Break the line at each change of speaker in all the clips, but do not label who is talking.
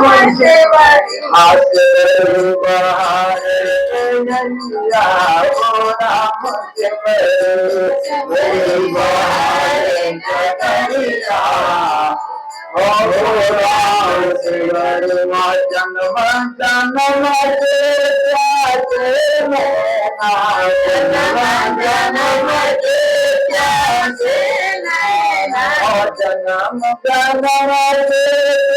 से बाहर नैया हो राम से बाहर करिया हो राम से जन्म जन्म के प्यासे नैना जन्म के प्यासे नैना जन्म जन्म के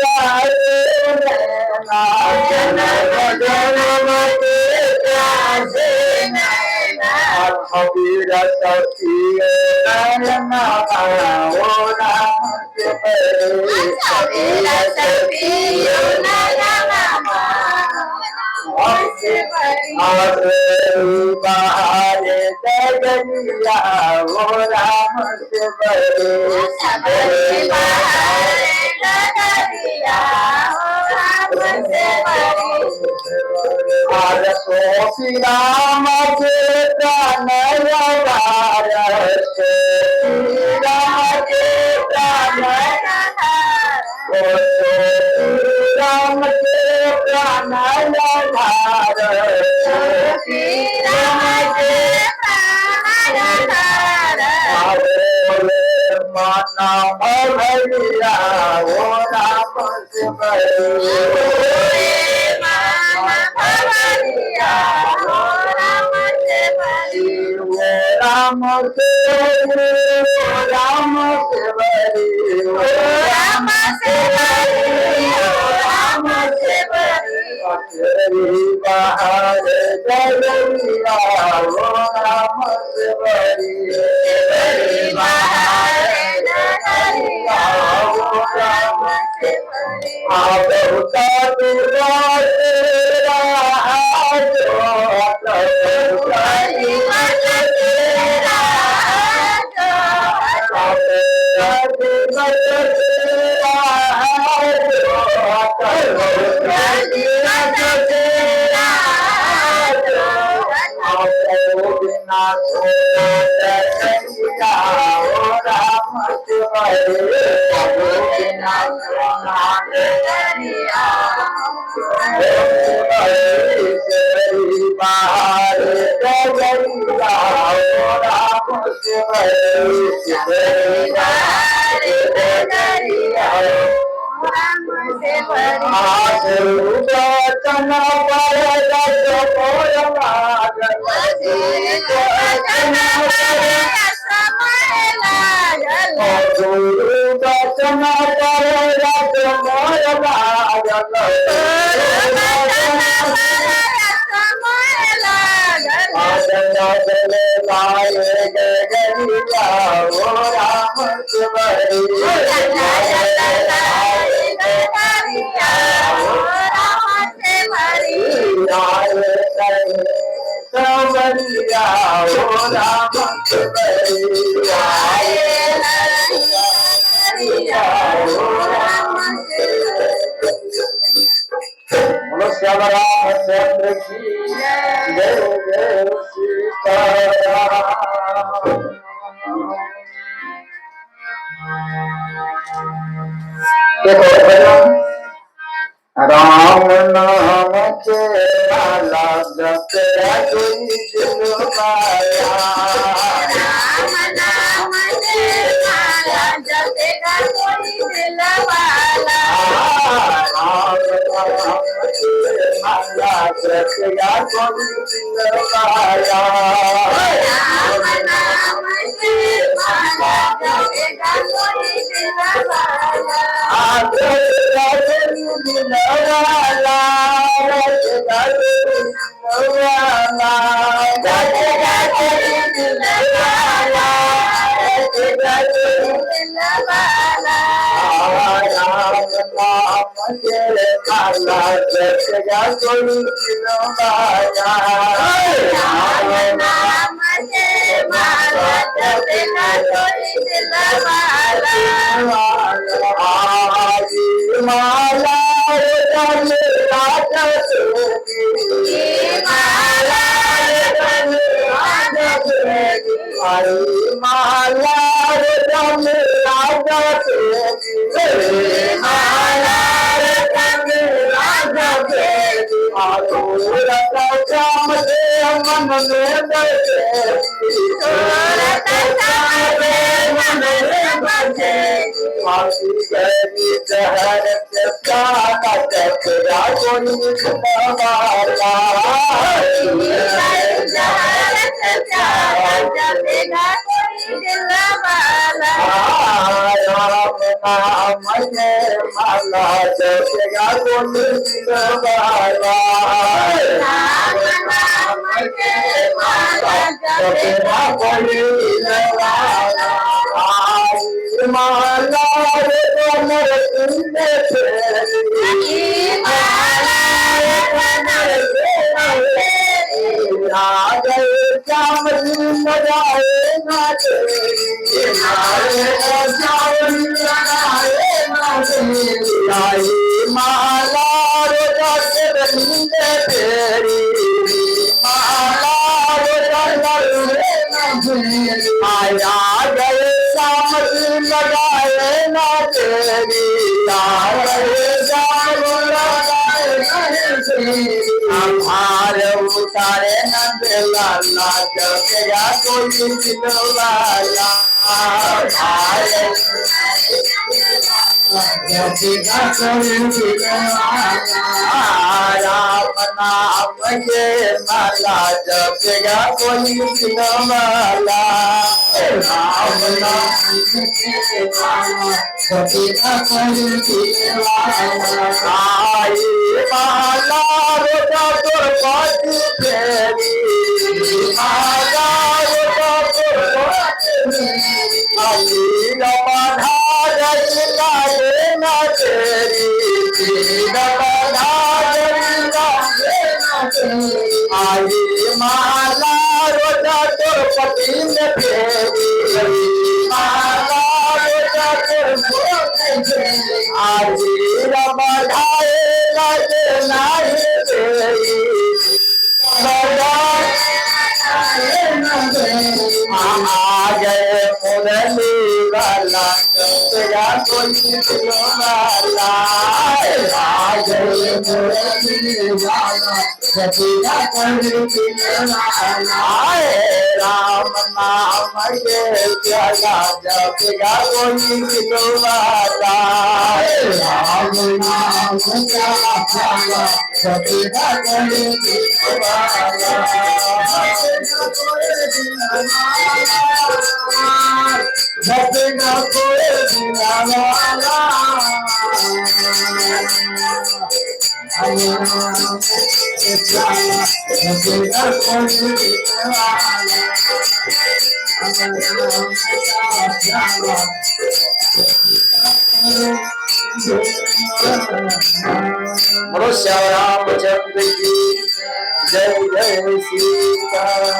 प्यासे नैना जन्म जन्म के प्यासे नैना कबीर सखी नैना ओ राम से कबीर सखी नैना बाहर डगरिया वो राम से बड़े सोफी राम के प्राण राम के प्राण राम के प्राण माना भैया वो राम से राम से राम से बड़ी राम से राम से बड़ी बाहर डगरिया वो राम से बड़ी बाहर डगरिया वो राम से बड़ी बहुत तेरा राम नाम के माला जपया कोई दिल माया राम नाम के माला जपेगा कोई दिल वाला राम नाम के माला जपेगा कोई दिल माया राम नाम के माला जपेगा कोई दिल वाला माला माला जपेगा कोई दिलवाला जपेगा कोई दिलवाला माला रे कमर तुमने आ गए श्याम जी मजाए ना तेरी आई माला रे नींदे तेरी माला आया गए श्याम जी लगाए ना तेरी आभार उतारे नंद लाला जपेगा कोई दिलवाला राम नाम के माला जपेगा कोई दिलवाला राम नाम के माला जपेगा कोई दिलवाला आई माला रोजा तोर पाती फेरी माला रोजा तोर पाती आई रमाना जलाए ना तेरी रमाना जलाए ना तेरी आई माला रोजा तोर पति में फेरी माला रोजा तोर आज रमाए लगे नहीं तेरी आ गए मुरली वाला तेरा कोई दिलवाला आ गए मुरली वाला तेरा कोई दिलवाला राम नाम के प्याला जपेगा कोई दिलवाला राम नाम का प्याला जपेगा कोई दिलवाला जपेगा कोई दिलवाला जपेगा कोई दिलवाला बोलो श्याम रामचंद्र की जय जय सीताराम।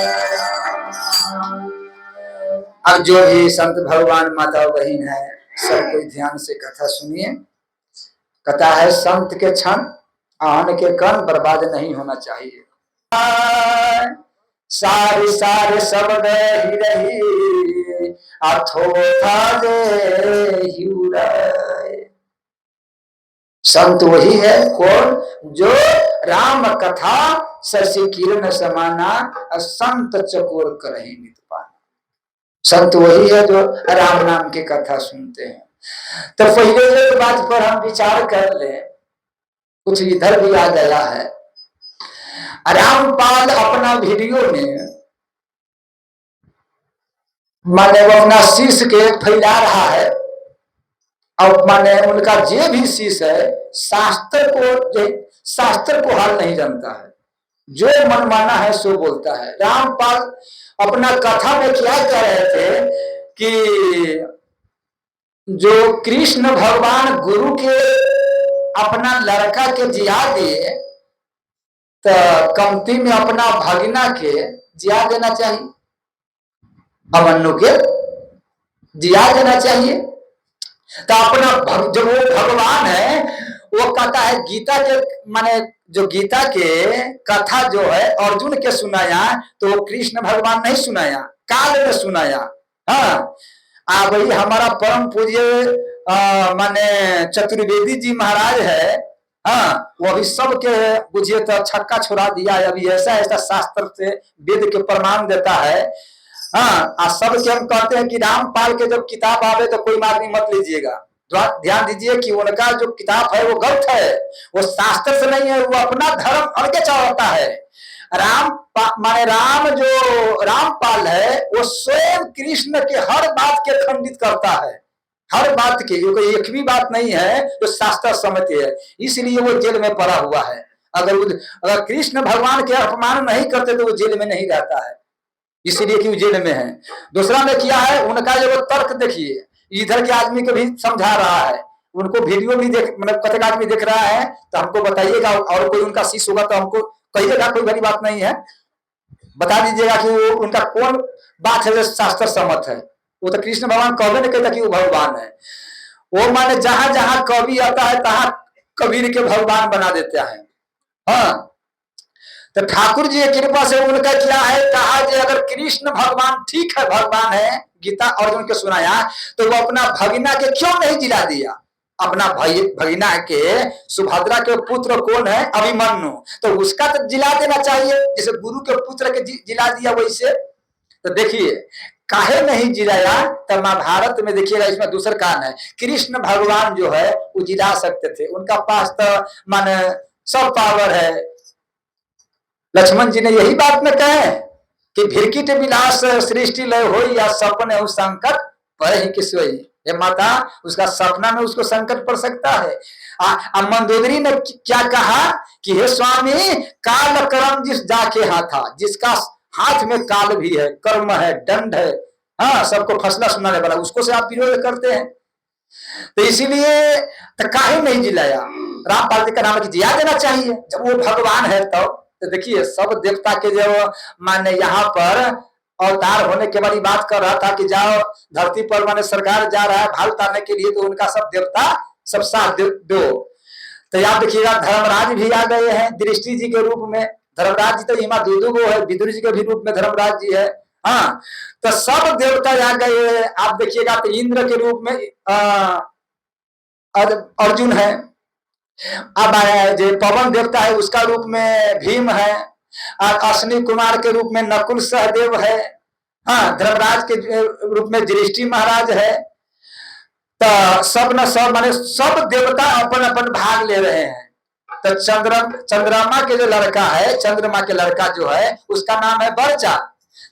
अब जो भी संत भगवान माता बहन है सब कोई ध्यान से कथा सुनिए। कथा है संत के क्षण आन के कण बर्बाद नहीं होना चाहिए। सारे सारे शब्द ही रही अथोथा दे संत वही है कौन जो राम कथा शशि किरण समाना संत चकोर करहि नित पाना। संत वही है जो राम नाम की कथा सुनते हैं। तो पहले एक बात पर हम विचार कर ले, कुछ इधर भी आ गया है। रामपाल अपना वीडियो में माने वो अपना शीश के फैला रहा है और माने उनका जे भी शीश है शास्त्र को हाल नहीं जानता है, जो मनमाना है सो बोलता है। रामपाल अपना कथा में क्या कह रहे थे कि जो कृष्ण भगवान गुरु के अपना लड़का के जिया दिए तो कमती में अपना भगिना के जिया देना चाहिए, अमन्नु के जिया देना चाहिए। तो अपना जब वो भगवान है वो कहता है गीता के माने जो गीता के कथा जो है अर्जुन के सुनाया तो वो कृष्ण भगवान नहीं सुनाया, काल में सुनाया। हाँ वही हमारा परम पूज्य माने चतुर्वेदी जी महाराज है। हाँ वो भी सबके बुझिए तो छक्का छुड़ा दिया है। अभी ऐसा ऐसा शास्त्र से वेद के प्रमाण देता है। हाँ, सब के हम कहते हैं कि रामपाल के जब किताब आवे तो कोई आदमी मत लीजिएगा। ध्यान दीजिए कि उनका जो किताब है वो गलत है, वो शास्त्र से नहीं है, वो अपना धर्म अलग चाहता है। माने राम जो रामपाल है वो स्वयं कृष्ण के हर बात के खंडित करता है, हर बात की। कोई एक भी बात नहीं है जो शास्त्र सम्मति है, इसलिए वो जेल में पड़ा हुआ है। अगर कृष्ण भगवान के अपमान नहीं करते तो वो जेल में नहीं रहता है, इसीलिए कि वो जेल में है। दूसरा में किया है उनका जो तर्क देखिए, इधर के आदमी को भी समझा रहा है, उनको वीडियो भी देख, मतलब कतक आदमी देख रहा है तो हमको बताइएगा, और कोई उनका शिष्य होगा तो हमको कहिएगा, कोई बड़ी बात नहीं है, बता दीजिएगा कि वो उनका कौन बात है जो शास्त्र सम्मत है। वो तो कृष्ण भगवान कभी नहीं कहता कि वो भगवान है। वो माने जहां जहां कवि आता है तहां कबीर के भगवान बना देते हैं। हाँ, तो ठाकुर जी की कृपा से उनका क्या है, कहा कि अगर कृष्ण भगवान ठीक है, भगवान है, गीता अर्जुन के सुनाया, तो वो अपना भगिना के क्यों नहीं जिला दिया? अपना भगिना के सुभद्रा के पुत्र कौन है? अभिमन्यु, तो उसका तो जिला देना चाहिए, जैसे गुरु के पुत्र के जिला दिया वैसे। तो देखिए काहे नहीं जिलाया, तो महाभारत में देखिएगा इसमें दूसरा कारण है। कृष्ण भगवान जो है वो जिला सकते थे, उनका पास तो माने सब पावर है। लक्ष्मण जी ने यही बात में कहे कि भिरकिट विलास सृष्टि लय हो या सपने हो संकट पर ही किस वही। ये माता उसका सपना में उसको संकट पड़ सकता है। मंदोदरी ने क्या कहा कि हे स्वामी, काल कर्म जिस जाके हाथा, जिसका हाथ में काल भी है, कर्म है, दंड है, हाँ, सबको फैसला सुनाने वाला, उसको से आप विरोध करते हैं। तो इसीलिए तो काहे नहीं जिलाया? रामपाल जी का नाम जिया देना चाहिए जब वो भगवान है। तो देखिए सब देवता के जो माने यहाँ पर अवतार होने के बारे बात कर रहा था कि जाओ धरती पर माने सरकार जा रहा है भाल उतारने के लिए, तो उनका सब देवता सब साथ दो। तो यहाँ देखिएगा धर्मराज भी आ गए हैं दृष्टि जी के रूप में। धर्मराज जी तो हिमा दूदू है, विदुर जी के भी रूप में धर्मराज जी है। हाँ, तो सब देवता आ गए। आप देखिएगा तो इंद्र के रूप में अर्जुन है। अब जो पवन देवता है उसका रूप में भीम है, और अश्विनी कुमार के रूप में नकुल सहदेव है। हाँ, धर्मराज के रूप में दृष्टि महाराज है। तो सब न सब माने सब देवता अपन अपन भाग ले रहे हैं। तो चंद्रमा के जो लड़का है, चंद्रमा के लड़का जो है उसका नाम है बर्चा।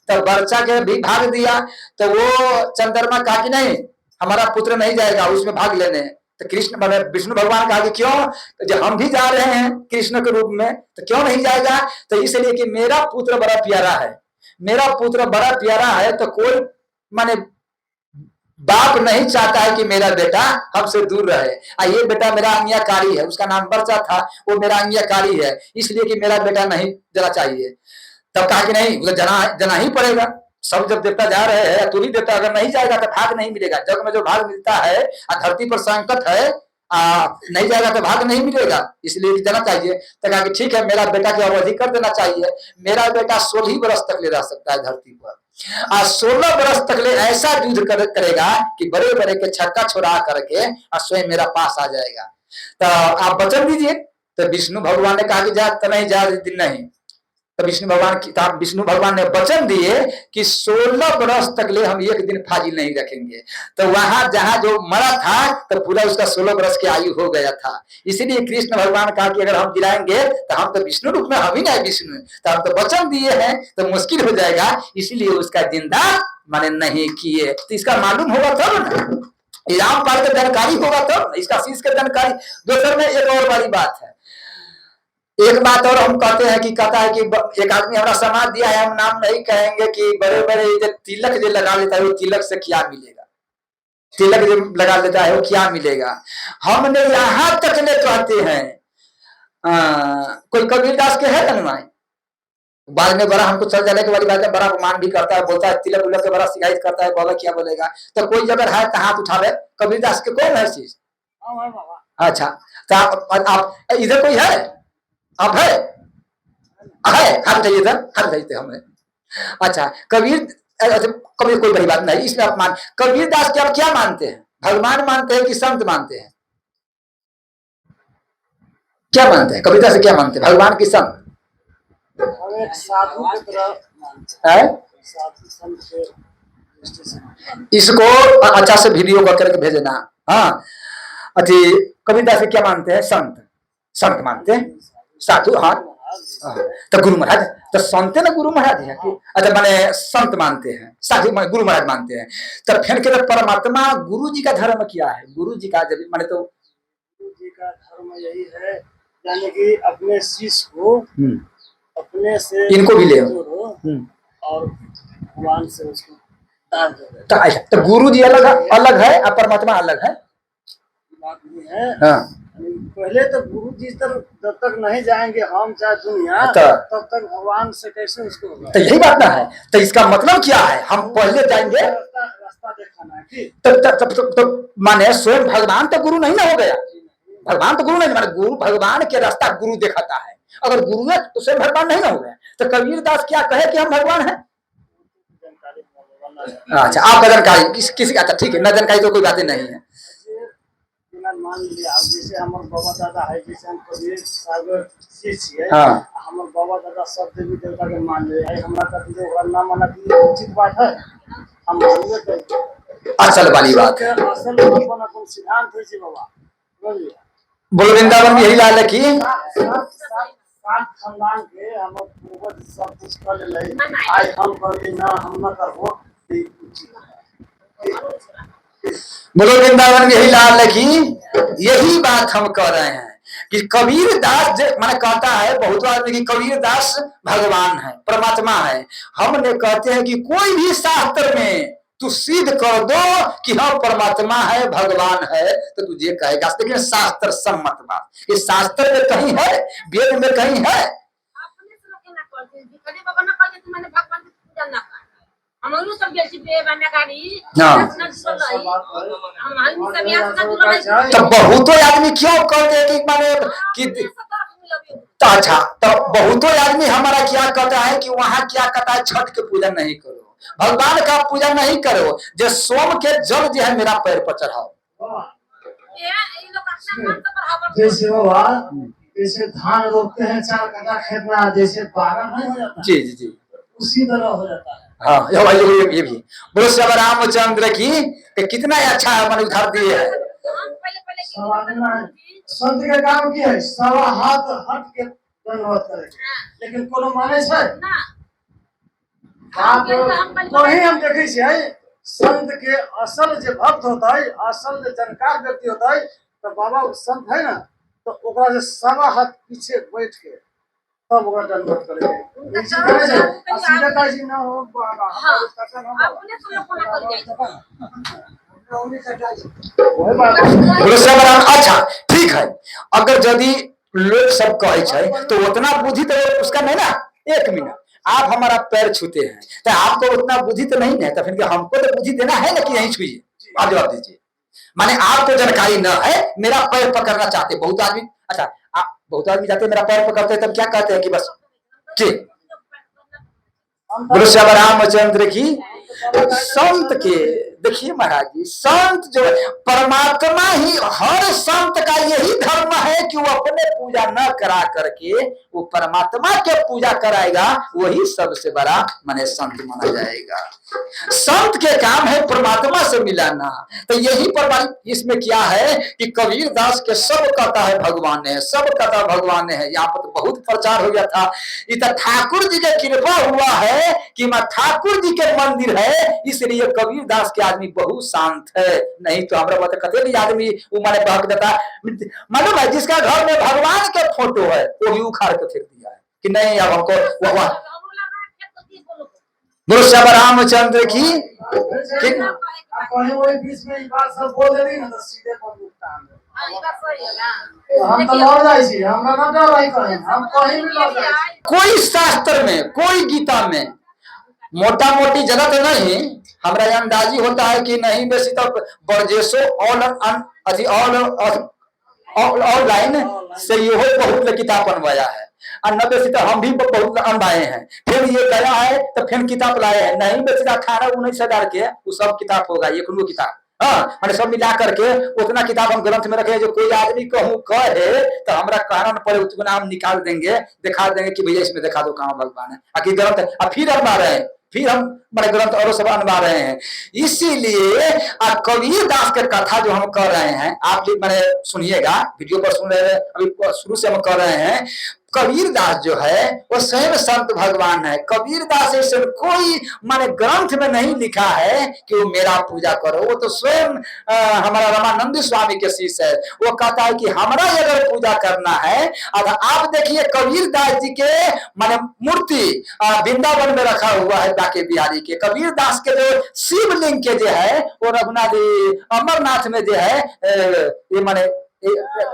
तो बर्चा के भी भाग दिया, तो वो चंद्रमा कहा कि नहीं हमारा पुत्र नहीं जाएगा उसमें भाग लेने। तो कृष्ण विष्णु भगवान कहा कि क्यों, तो जब हम भी जा रहे हैं कृष्ण के रूप में तो क्यों नहीं जाएगा? तो इसलिए कि मेरा पुत्र बड़ा प्यारा है, मेरा पुत्र बड़ा प्यारा है, तो कोई माने बाप नहीं चाहता है कि मेरा बेटा हमसे दूर रहे। ये बेटा मेरा आज्ञाकारी है, उसका नाम बर्चा था, वो मेरा आज्ञाकारी है, इसलिए कि मेरा बेटा नहीं जाना चाहिए। तब कहा कि नहीं उसे जाना ही पड़ेगा। सब जब देवता जा रहे हैं, तू भी देवता अगर नहीं जाएगा तो भाग नहीं मिलेगा। जग में जो भाग मिलता है, धरती पर संकट है, नहीं जाएगा तो भाग नहीं मिलेगा, इसलिए जाना चाहिए। तो कहा कि ठीक है, मेरा बेटा की अवधि कर देना चाहिए। मेरा बेटा 16 वर्ष तक ले रह सकता है धरती पर, 16 वर्ष तक ले ऐसा युद्ध करेगा कि बड़े बड़े के छक्का छुड़ा करके स्वयं मेरा पास आ जाएगा। तो आप वचन दीजिए। तो विष्णु भगवान ने कहा कि जा तो नहीं जा, दिन नहीं। तो विष्णु भगवान ने वचन दिए कि 16 वर्ष तक ले हम एक दिन फाजिल नहीं रखेंगे। तो वहां जहां जो मरा था तो पूरा उसका 16 वर्ष की आयु हो गया था। इसीलिए कृष्ण भगवान कहा कि अगर हम गिराएंगे तो हम तो विष्णु रूप में, हम ही नहीं विष्णु, तो हम तो वचन दिए हैं तो मुश्किल हो जाएगा, इसलिए उसका जिंदा माने नहीं किए। तो इसका मालूम होगा तब ना, रामपाल का जानकारी होगा तब, इसका शीश का जानकारी। दोस्तों में एक और बड़ी बात है, एक बात और हम कहते हैं कि कहता है कि एक आदमी हमारा समाज दिया है, हम नाम नहीं कहेंगे, कि बड़े बड़े तिलक जो लगा लेता है वो तिलक से क्या मिलेगा, तिलक जो लगा लेता है वो क्या मिलेगा। हमने यहां तक ले कहते हैं, कोई कबीरदास के है अनुमान, बाद में बड़ा हमको चल जाने के वाली बात है, बड़ा अपमान भी करता है, बोलता है तिलक उलक के बड़ा शिकायत करता है, बोला क्या बोलेगा। तो कोई जगह है तो हाथ उठावे, कबीरदास के कौन है चीज? अच्छा, तो आप इधर कोई है? अब है हाथ उठाइए इधर, हाथ उठाइए हमें। अच्छा, कबीर कोई बड़ी बात नहीं, इसमें आप मान कबीरदास के आप क्या मानते हैं, भगवान मानते हैं कि संत मानते हैं? क्या मानते हैं कविता से, क्या मानते हैं भगवान की संत?
हम एक साधु की तरह मानते
है?
हैं, साधु संत के दृष्टि से।
इसको अच्छा से वीडियो करके भेजना। हाँ, अति कविता से क्या मानते हैं? संत, संत मानते हैं, साधु। हाँ, तो गुरु महाराज तो संत है ना, गुरु महाराज है कि? अच्छा, माने संत मानते हैं, साधु माने गुरु महाराज मानते हैं। तो फिर के परमात्मा गुरु जी का धर्म क्या है? गुरु जी का जब माने तो
गुरु जी का धर्म यही है, यानी कि अपने शिष्य को अपने से
इनको भी ले
जोड़ो और भगवान से उसको दान दो।
तो गुरु जी अलग है और परमात्मा अलग है,
बात नहीं है।
हाँ।
पहले तो गुरु जी तक जब तक नहीं जाएंगे हम चाहे दुनिया, तब तक भगवान से कैसे उसको होगा?
तो यही बात ना है। तो इसका मतलब क्या है? हम पहले जाएंगे,
रास्ता दिखाना है कि
तो माने स्वयं भगवान तो गुरु नहीं ना हो गया। भगवान तो गुरु नहीं, माने गुरु भगवान के रास्ता गुरु दिखाता है। अगर गुरु है तो स्वयं भगवान नहीं ना हो गया। तो कबीर दास क्या कहे कि हम भगवान हैं? अच्छा, आप जानकारी किसी अच्छा ठीक है, न जानकारी तो कोई बातें नहीं है।
मान लिया जैसे हमारे बाबा दादा है, जैसे हम कबीर सागर शिष्य है,
हाँ।
हमारे बाबा दादा सब देवी देवता के मान ले, हमरा का ना माना कि उचित बात है, हम मानबे करते।
असल वाली बात है,
असल अपन अपन सिद्धांत है जी बाबा।
बोलो वृंदावन में यही लाल है कि
सात खानदान के हम पूर्वज सब कुछ कर ले, आज हम कर ना, हम न करबो,
बोलो वृंदावन में यही लाल है कि यही बात हम कह रहे हैं कि कबीर दास मैंने कहता है बहुत आदमी की कबीर दास भगवान है, परमात्मा है। हमने कहते हैं कि कोई भी शास्त्र में तू सिद्ध कर दो कि हाँ परमात्मा है, भगवान है, तो तुझे कहेगा। लेकिन शास्त्र सम्मत बात, ये शास्त्र में कहीं है, वेद में कहीं है? तो बहुतों आदमी क्यों कहते हैं कि माने कि अच्छा, तो बहुतों आदमी हमारा क्या कहता है कि वहां क्या कहता है, छठ के पूजा नहीं करो, भगवान का पूजा नहीं करो, जो सोम के जल जो है मेरा पैर पर चढ़ाओ।
जैसे बाबा, जैसे धान रोपते हैं 4 कट्ठा खेत में, जैसे 12 नहीं हो जाता,
जी जी जी,
उसी तरह हो जाता है।
हाँ, ये भी बोलो श्री रामचंद्र की कितना अच्छा है, मैंने उधार दिए है।
संत के काम की है, सवा हाथ हट के दंडवत करे, लेकिन कोनो माने छै बात वही हम देखे छियै। संत के असल जो भक्त होता है, असल जो जानकार व्यक्ति होता है, तो बाबा संत है ना, तो ओकरा से सवा हाथ पीछे बैठ के तब ओकरा दंडवत करेंगे। ऐसे करे छै सीधा काजी ना हो बाबा, अपने तो लोग कोना कर जाए।
अच्छा ठीक है, अगर यदि लोग सब कहे छै तो उतना बुद्धि तो उसका नहीं ना। 1 मिनट आप हमारा पैर छूते हैं तो आपको उतना बुद्धि तो नहीं है, तो फिर हमको तो बुद्धि देना है ना कि नहीं छुइए। आप जवाब दीजिए। माने आपको जानकारी न है, मेरा पैर पकड़ना चाहते बहुत आदमी। अच्छा, आप बहुत आदमी जाते मेरा पैर पकड़ते तब क्या कहते हैं कि बस के बोलो श्री रामचंद्र की। संत के देखिए महाराज जी, संत जो परमात्मा ही, हर संत का यही धर्म है कि वो अपने पूजा न करा करके वो परमात्मा के पूजा कराएगा, वही सबसे बड़ा माने संत माना जाएगा। संत के काम है परमात्मा से मिलाना। तो यही पर इसमें क्या है कि कबीर दास के सब कहता है भगवान है, सब कहता भगवान है। यहाँ पर तो बहुत प्रचार हो गया था। इधर ठाकुर जी के कृपा हुआ है कि मैं ठाकुर जी के मंदिर है, इसलिए कबीर दास के आदमी बहुत शांत है। नहीं तो हमारा बात कहते नहीं आदमी वो माने बहक देता। मालूम है जिसका घर में भगवान के फोटो है वो भी उखाड़ के फेंक दिया है कि नहीं अब हमको बोलो श्री रामचंद्र की।
बीच में बात सब बोल दे ना, तो सीधे हम तो लड़ जाए छी, हमरा ना डर रही कहीं, हम कहीं भी लड़ जाए।
कोई शास्त्र में, कोई गीता में मोटा मोटी जगह तो नहीं, हमरा अंदाजी होता है कि नहीं बेसी तो बरजेसो ऑनलाइन से ये बहुत किताब बनवाया है, और न बेसी तो हम भी बहुत अनवाए हैं। फिर ये गया है तो फिर किताब लाए हैं, नहीं बेसी 18-19 हजार के वो सब किताब होगा, एक किताब हाँ, मैंने सब मिला करके उतना किताब हम ग्रंथ में रखे, जो कोई आदमी कहूँ कहे तो हमरा कहना न पड़े, उतना हम निकाल देंगे, दिखा देंगे कि भैया इसमें दिखा दो कहाँ भगवान है, आखिर ग्रंथ फिर हम आ रहे हैं, फिर हम मैंने ग्रंथ और सब अनवा रहे हैं। इसीलिए कबीर दास के कथा जो हम कर रहे हैं, आप मैंने सुनिएगा, वीडियो पर सुन रहे हैं, अभी शुरू से हम कर रहे हैं। कबीर दास जो है वो स्वयं संत भगवान है। कबीर दास ऐसे कोई माने ग्रंथ में नहीं लिखा है कि वो मेरा पूजा करो, वो तो स्वयं हमारा रामानंद स्वामी के शिष्य है। वो कहता है कि हमारा अगर पूजा करना है, अब आप देखिए कबीर दास जी के माने मूर्ति वृंदावन में रखा हुआ है, बाके बिहारी के। कबीर दास के जो शिवलिंग के जो है वो रघुनाथ अमरनाथ में जो है, ये माने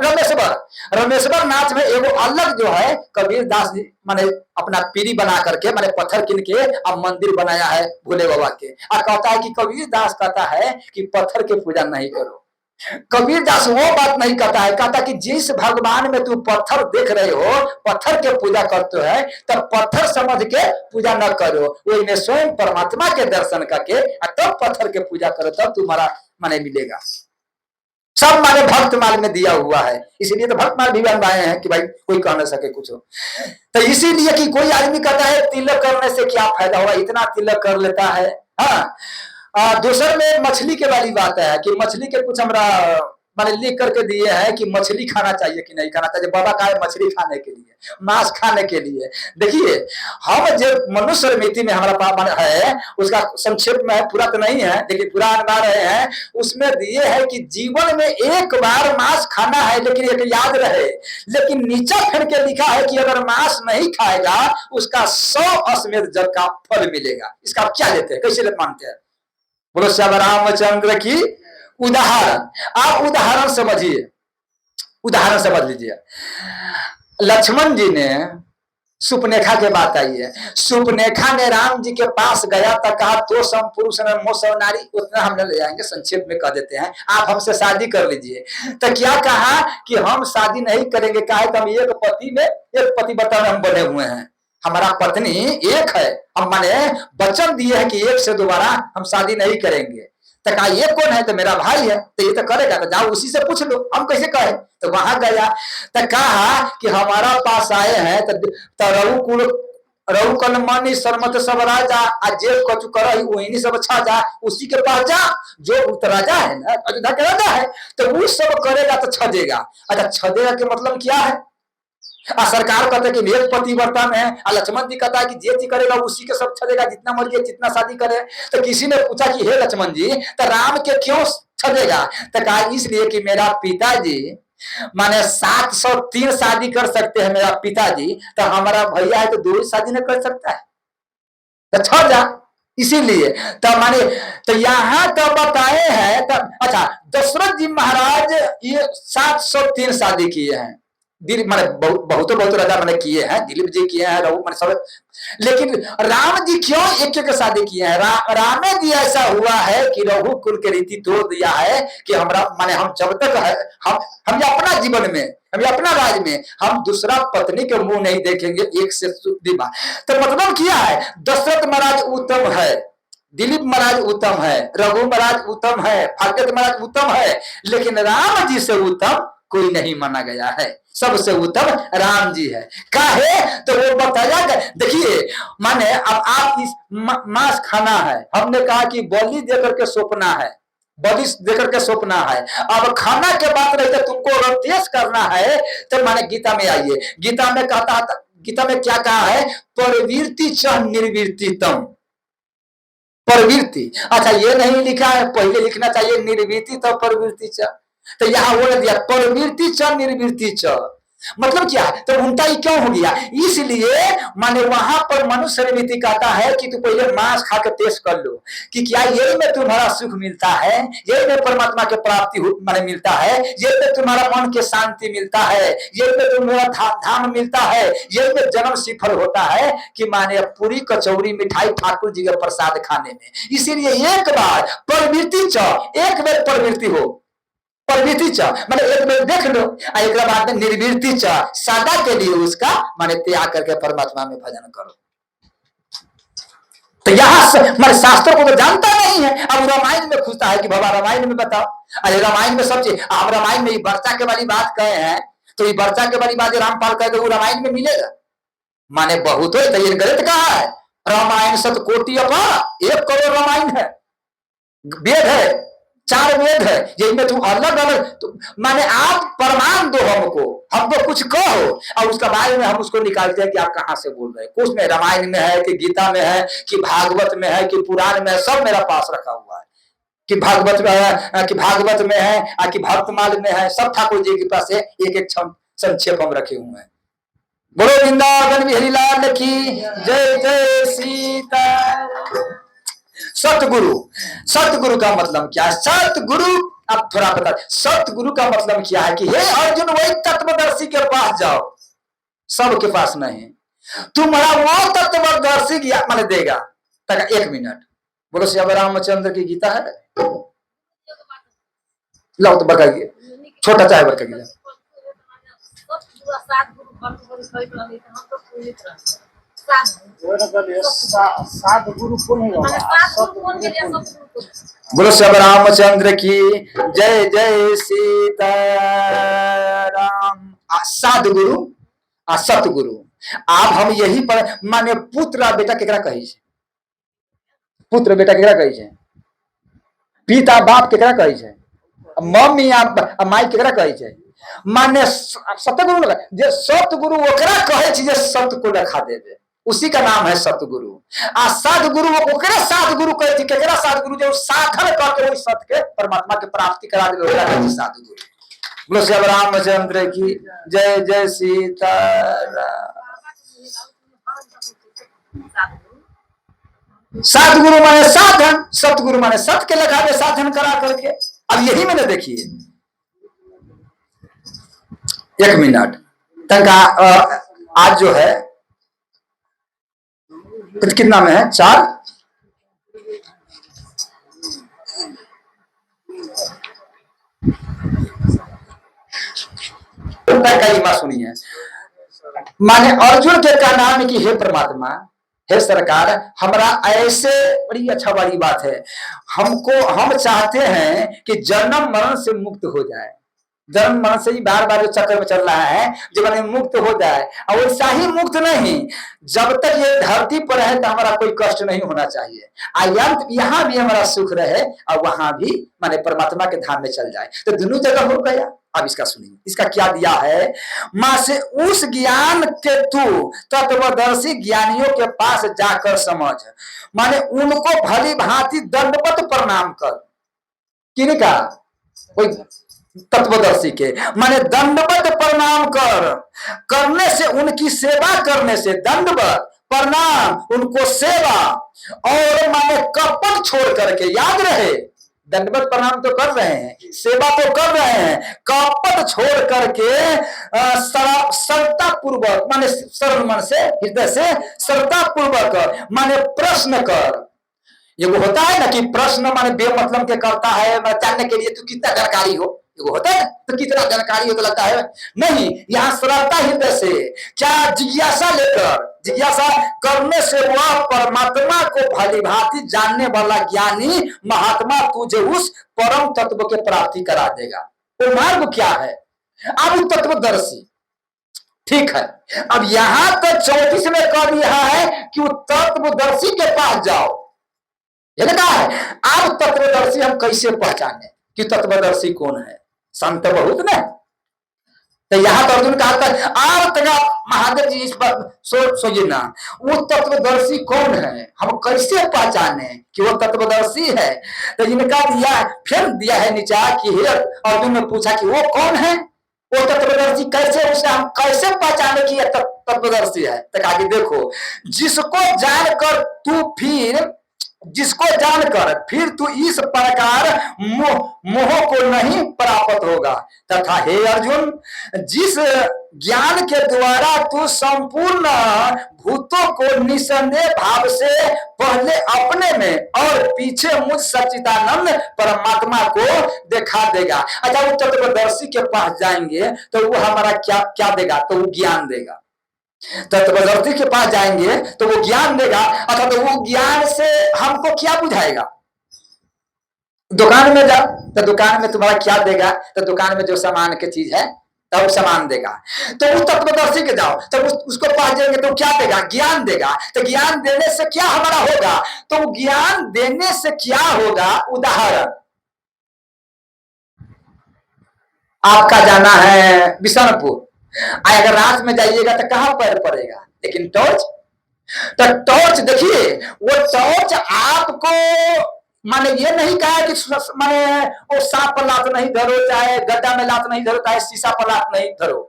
रमेश्वर नाथ में एगो अलग जो है कबीर दास जी माने अपना पीढ़ी बना करके माने पत्थर किन के अब मंदिर बनाया है भोले बाबा के। और कहता है कि कबीर दास कहता है कि पत्थर के पूजा नहीं करो। कबीर दास वो बात नहीं कहता है, कहता कि जिस भगवान में तू पत्थर देख रहे हो, पत्थर के पूजा करते हैं, तब पत्थर समझ के पूजा न करो, वो इन्हें स्वयं परमात्मा के दर्शन करके तब पत्थर के पूजा करो, तब तुम्हारा माने मिलेगा। सब माने भक्त माल में दिया हुआ है, इसीलिए तो भक्त माल भी बनवाए हैं कि भाई कोई कह न सके कुछ हो। तो इसीलिए कि कोई आदमी कहता है तिलक करने से क्या फायदा होगा, इतना तिलक कर लेता है। हाँ, दूसर में मछली के वाली बात है कि मछली के कुछ हमरा मैंने लिख करके दिए हैं कि मछली खाना चाहिए कि नहीं खाना चाहिए। बाबा कहा है मछली खाने के लिए, मांस खाने के लिए। देखिए हम जो मनुष्य रीति में हमारा पाप है, उसका संक्षेप में पूरा तो नहीं है, लेकिन पूरा अनवा रहे हैं। उसमें दिए है कि जीवन में एक बार मांस खाना है, लेकिन एक याद रहे, लेकिन नीचा फिर के लिखा है कि अगर मांस नहीं खाएगा उसका 100 अश्वमेध जग का फल मिलेगा। इसका आप क्या लेते हैं, कैसे मानते हैं? बोलो श्याम रामचंद्र की। उदाहरण, आप उदाहरण समझिए, उदाहरण समझ लीजिए। लक्ष्मण जी ने सुपनेखा के बात आई है, सुपनेखा ने राम जी के पास गया तो कहा तो सम पुरुष मोसव नारी, उतना हम ले जाएंगे, संक्षेप में कह देते हैं, आप हमसे शादी कर लीजिए। तो क्या कहा कि हम शादी नहीं करेंगे, कहा कि हम एक पति में एक पति बताने हम बने हुए हैं, हमारा पत्नी एक है, हम माने वचन दिए हैं कि एक से दोबारा हम शादी नहीं करेंगे। तो कहा ये कौन है? तो मेरा भाई है, तो ये तो करेगा, तो जाओ उसी से पूछ लो, हम कैसे कहे। तो वहां गया तो कहा कि हमारा पास आए हैं तो रघु कल मानी सरमत सब राजा जेब कचु कर वही सब अच्छा जा, उसी के पास जा, जो राजा है ना, अयोध्या के राजा है, तो वो सब करेगा तो छदेगा। अच्छा छदेगा के मतलब क्या है? सरकार कहते कि एक पतिवर्तन है, लक्ष्मण जी कहता है कि जे चीज करेगा उसी के सब छदेगा, जितना मर्जी जितना शादी करे। तो किसी ने पूछा कि हे लक्ष्मण जी, तो राम के क्यों छदेगा? तो कहा इसलिए कि मेरा पिताजी माने 703 शादी कर सकते हैं मेरा पिताजी, तो हमारा भैया है तो 2 शादी नहीं कर सकता है, तो छड़ जा। इसीलिए तो माने तो यहाँ तो बताए हैं। तब अच्छा, दशरथ जी महाराज ये 703 शादी किए हैं, माने बहुत राजा मैंने किए हैं, दिलीप जी किए हैं, रघु सब, लेकिन राम जी क्यों एक एक शादी किए हैं? रामे जी ऐसा हुआ है कि रघुकुल के रीति तोड़ दिया है कि हमरा माने हम जब तक है हम अपना जीवन में, हम अपना राज में हम दूसरा पत्नी के मुंह नहीं देखेंगे एक से दिमा। तो मतलब क्या है? दशरथ महाराज उत्तम है, दिलीप महाराज उत्तम है, रघु महाराज उत्तम है, भागवत महाराज उत्तम है, लेकिन राम जी से उत्तम कोई नहीं माना गया है, सबसे उत्तम राम जी है। काहे? तो वो बताया गया। देखिए माने अब आप इस मांस खाना है, हमने कहा कि बलि देकर के सौंपना है, बलि देकर के सौंपना है। अब खाना के बात रही तो तुमको अगर टेस्ट करना है तो माने गीता में आइए, गीता में कहता, गीता में क्या कहा है? प्रवृत्ति च निर्वृत्तितम, प्रवृत्ति। अच्छा ये नहीं लिखा है, पहले लिखना चाहिए निर्वृत्ति तो प्रवृत्ति च, तो यहाँ वो दिया प्रवृत्ति च निर्वृत्ति च, मतलब क्या? तो उल्टा ही क्यों हो गया? इसलिए माने वहां पर मनुष्य रीति कहता है कि तू पहले मांस खा के टेस्ट कर लो कि क्या यही में तुम्हारा सुख मिलता है, यही में परमात्मा के प्राप्ति माने मिलता है, यही में तुम्हारा मन के शांति मिलता है, यही में तुम्हारा धाम मिलता है, यही में जन्म सफल होता है कि माने पूरी कचौरी मिठाई ठाकुर जी का प्रसाद खाने में। इसीलिए एक बार प्रवृत्ति च, एक बार प्रवृत्ति हो, प्रवृत्ति च माने एक बार देख लो, एक बाद में निर्वृत्ति च, सदा के लिए उसका माने त्याग करके परमात्मा में भजन करो। तो यहाँ मेरे शास्त्रों को तो जानता नहीं है, अब रामायण में खुजता है कि बाबा रामायण में बताओ। अरे रामायण में सब चीज, आप रामायण में वर्षा के वाली बात कहे हैं, तो ये वर्षा के वाली बात रामपाल कहे तो वो रामायण में मिलेगा? माने बहुत हो तो ये गलत कहा है। रामायण सतकोटि अपार, 1 करोड़ रामायण है, वेद है, 4 वेद है, जिनमें तुम अलग अलग तो माने आप प्रमाण दो हमको कुछ कहो, और उसका बाद में हम उसको निकालते हैं कि आप कहां से बोल रहे हैं। कुछ में रामायण में है कि गीता में है कि भागवत में है कि पुराण में है, सब मेरा पास रखा हुआ है कि भागवत में है कि भागवत में है कि भक्तमाल में है, सब ठाकुर जी के पास एक संक्षेप हम रखे हुए हैं। बोलो वृंदावन बिहारी लाल की जय जय सीता। सतगुरु, सतगुरु का मतलब क्या है? सतगुरु आप थोड़ा बता, सतगुरु का मतलब क्या है कि हे अर्जुन वही तत्वदर्शी के पास जाओ, सबके पास नहीं, तुम्हारा वो तत्वदर्शी ज्ञान माने देगा। तक 1 मिनट बोलो श्री रामचंद्र की गीता है, लाओ तो बताइए, छोटा चाय बताइए। बोलो श्री रामचंद्र की जय जय सीता राम। सदगुरु आ सतगुरु, आप हम यही पर माने पुत्र आ बेटा केकरा कही छे? पुत्र बेटा केकरा कही छे? पिता बाप केकरा कही छे? मम्मी आ माई केकरा कही छे? माने सतगुरु, जे सतगुरु ओकरा कहे छे जे सत्य को देखा देवे, उसी का नाम है सतगुरु। आ सदगुरु ओकरा सदगुरु कहे छे, केकरा सदगुरु जो साधन करके वही सत्य के परमात्मा के प्राप्ति करा देवे, ओकरा कहे छे सदगुरु। बोलो श्री रामचंद्र की जय जय सीताराम। सतगुरु माने साधन, सतगुरु माने सत्य के लगा दे साधन करा करके। अब यही मैंने देखिए 1 मिनट तक आज जो है कितना में है 4 का सुनिए। माने अर्जुन के का नाम है कि हे परमात्मा, हे सरकार, हमारा ऐसे बड़ी अच्छा वाली बात है, हम चाहते हैं कि जन्म मरण से मुक्त हो जाए, जन्म मरण से ही बार बार जो चक्कर में चल रहा है, जब मुक्त हो जाए। और वैसा ही मुक्त नहीं, जब तक ये धरती पर है तो हमारा कोई कष्ट नहीं होना चाहिए, अयंत यहाँ भी हमारा सुख रहे और वहां भी माने परमात्मा के धाम में चल जाए, तो दोनों जगह हो गया। अब इसका सुनिए, इसका क्या दिया है? मां से उस ज्ञान के तू तत्वदर्शी ज्ञानियों के पास जाकर समझ, माने उनको भली भांति दंडवत प्रणाम कर। किनका? कोई तत्वदर्शी के, माने दंडवत प्रणाम कर, करने से उनकी सेवा करने से दंडवत प्रणाम, उनको सेवा, और माने कपट छोड़ करके, याद रहे दंडवत प्रणाम तो कर रहे हैं, सेवा तो कर रहे हैं, कपट छोड़ करके सरलता पूर्वक माने सरल मन से, हृदय से सरलता पूर्वक माने प्रश्न कर। ये वो होता है ना कि प्रश्न माने बेमतलब के करता है, जानने के लिए तू कितना जानकारी हो, ये होता है तो कितना जानकारी हो तो लगता है नहीं। यहाँ सरलता हृदय से, क्या जिज्ञासा लेकर, जिज्ञासा करने से वह परमात्मा को भली भांति जानने वाला ज्ञानी महात्मा तुझे उस परम तत्व के प्राप्ति करा देगा। वो मार्ग क्या है? अब तत्वदर्शी, ठीक है। अब यहां तक 34 में कह दिया है कि वो तत्वदर्शी के पास जाओ, ये कहा है। अब तत्वदर्शी हम कैसे पहचाने कि तत्वदर्शी कौन है? संत बहुत ना, तो यहाँ तो अर्जुन कहा महादेव जी इस पर सोचिए ना, वो तत्वदर्शी कौन है, हम कैसे पहचाने कि वो तत्वदर्शी है? तो इनका दिया, फिर दिया है नीचा कि अर्जुन ने पूछा कि वो कौन है, वो तत्वदर्शी कैसे, उसे हम कैसे पहचाने कि तत्वदर्शी है? तो आगे देखो, जिसको जानकर फिर तू इस प्रकार मोह को नहीं प्राप्त होगा, तथा हे अर्जुन, जिस ज्ञान के द्वारा तू संपूर्ण भूतों को निसंदेह भाव से पहले अपने में और पीछे मुझ सच्चिदानंद परमात्मा को दिखा देगा। अच्छा, वो तत्वदर्शी के पास जाएंगे तो वो हमारा क्या क्या देगा? तो वो ज्ञान देगा। तत्वदर्शी के पास जाएंगे तो वो ज्ञान देगा, अर्थात तो वो ज्ञान से हमको क्या बुझाएगा। दुकान में जाओ तो दुकान में तुम्हारा क्या देगा, तो दुकान में जो सामान की चीज है तो वो सामान देगा। तो उस तत्वदर्शी के जाओ तो उसको पास जाएंगे तो क्या देगा, ज्ञान देगा। तो ज्ञान देने से क्या हमारा होगा, तो ज्ञान देने से क्या होगा, उदाहरण आपका जाना है बिशनपुर, अगर रात में जाइएगा तो कहां पैर पड़ेगा, लेकिन टॉर्च, तो टॉर्च देखिए, वो टॉर्च आपको माने ये नहीं कहा कि माने वो सांप पर लात नहीं धरो, चाहे गड्ढा में लात नहीं धरो, चाहे शीशा पर लात नहीं धरो।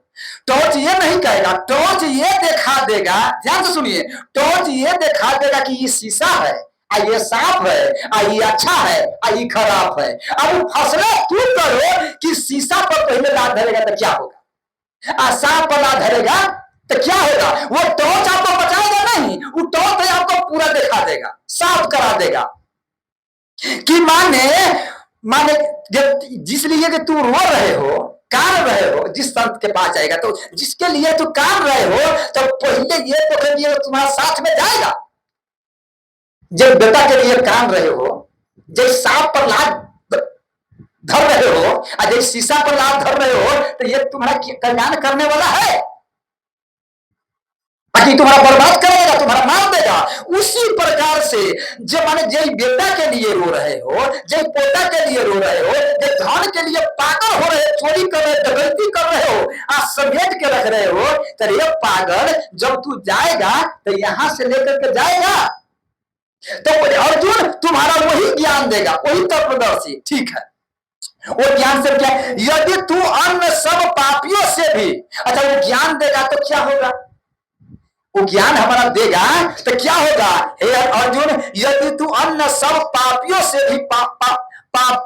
टॉर्च ये नहीं कहेगा, टॉर्च ये दिखा देगा, ध्यान से सुनिए, टॉर्च ये दिखा देगा कि ये शीशा है, ये सांप है, ये अच्छा है, ये खराब है। अब फैसला तू करो कि शीशा पर पहले लात धरेगा तो क्या होगा, सांप पर लात धरेगा तो क्या होगा। वो टॉर्च आपको बचाएगा नहीं, वो टॉर्च आपको पूरा दिखा देगा, साफ करा देगा कि माने माने जब जिसलिए कि तू रो रहे हो, कान रहे हो, जिस संत के पास जाएगा तो जिसके लिए तू कान रहे हो, तो पहले ये तो तुम्हारा साथ में जाएगा। जब बेटा के लिए कान रहे हो, जब सांप पर लात धर रहे हो और जब शीशा पर लात धर रहे हो, तो ये तुम्हारा कल्याण करने वाला है, ताकि तुम्हारा बर्बाद करेगा, तुम्हारा मार देगा। उसी प्रकार से जब माने जय बेटा के लिए रो रहे हो, जय पोता के लिए रो रहे हो, जय धन के लिए पागल हो रहे हो, चोरी कर रहे हो, डकैती कर रहे हो, आज समेट के रख रहे हो, तो ये पागल जब तू जाएगा तो यहां से लेकर के जाएगा, तो अर्जुन तुम्हारा वही ज्ञान देगा, वही तत्वदर्शी, ठीक है। वो ज्ञान से क्या, यदि तू अन्य सब पापियों से भी, अच्छा वो ज्ञान देगा तो क्या होगा, वो ज्ञान हमारा देगा तो क्या होगा, हे अर्जुन, यदि तू अन्य सब पापियों से भी पाप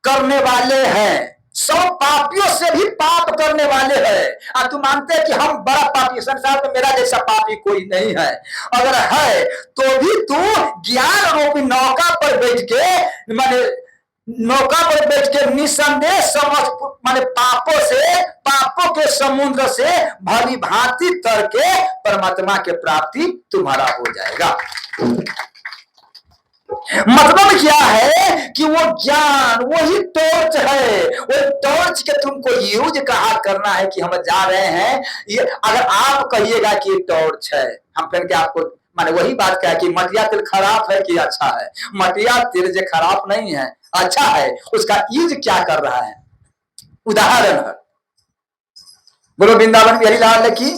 करने वाले हैं, सब पापियों से भी पाप करने वाले हैं, तू मानते हैं कि हम बड़ा पापी, संसार में मेरा जैसा पापी कोई नहीं है, अगर है तो भी तू ज्ञान रूपी नौका पर बैठ के, माने नौका पर बैठ के निसंदेह समझ माने पापों के समुद्र से भली भांति तर के परमात्मा के प्राप्ति तुम्हारा हो जाएगा। मतलब क्या है कि वो ज्ञान वही टॉर्च है, वो टॉर्च के तुमको यूज कहा करना है कि हम जा रहे हैं, ये अगर आप कहिएगा कि टॉर्च है, हम फिर के आपको माने वही बात क्या है कि मटिया तेल खराब है कि अच्छा है, मटिया तेल जो खराब नहीं है अच्छा है, उसका यूज क्या कर रहा है, उदाहरण है। बोलो वृंदावन बिहारी लाल की।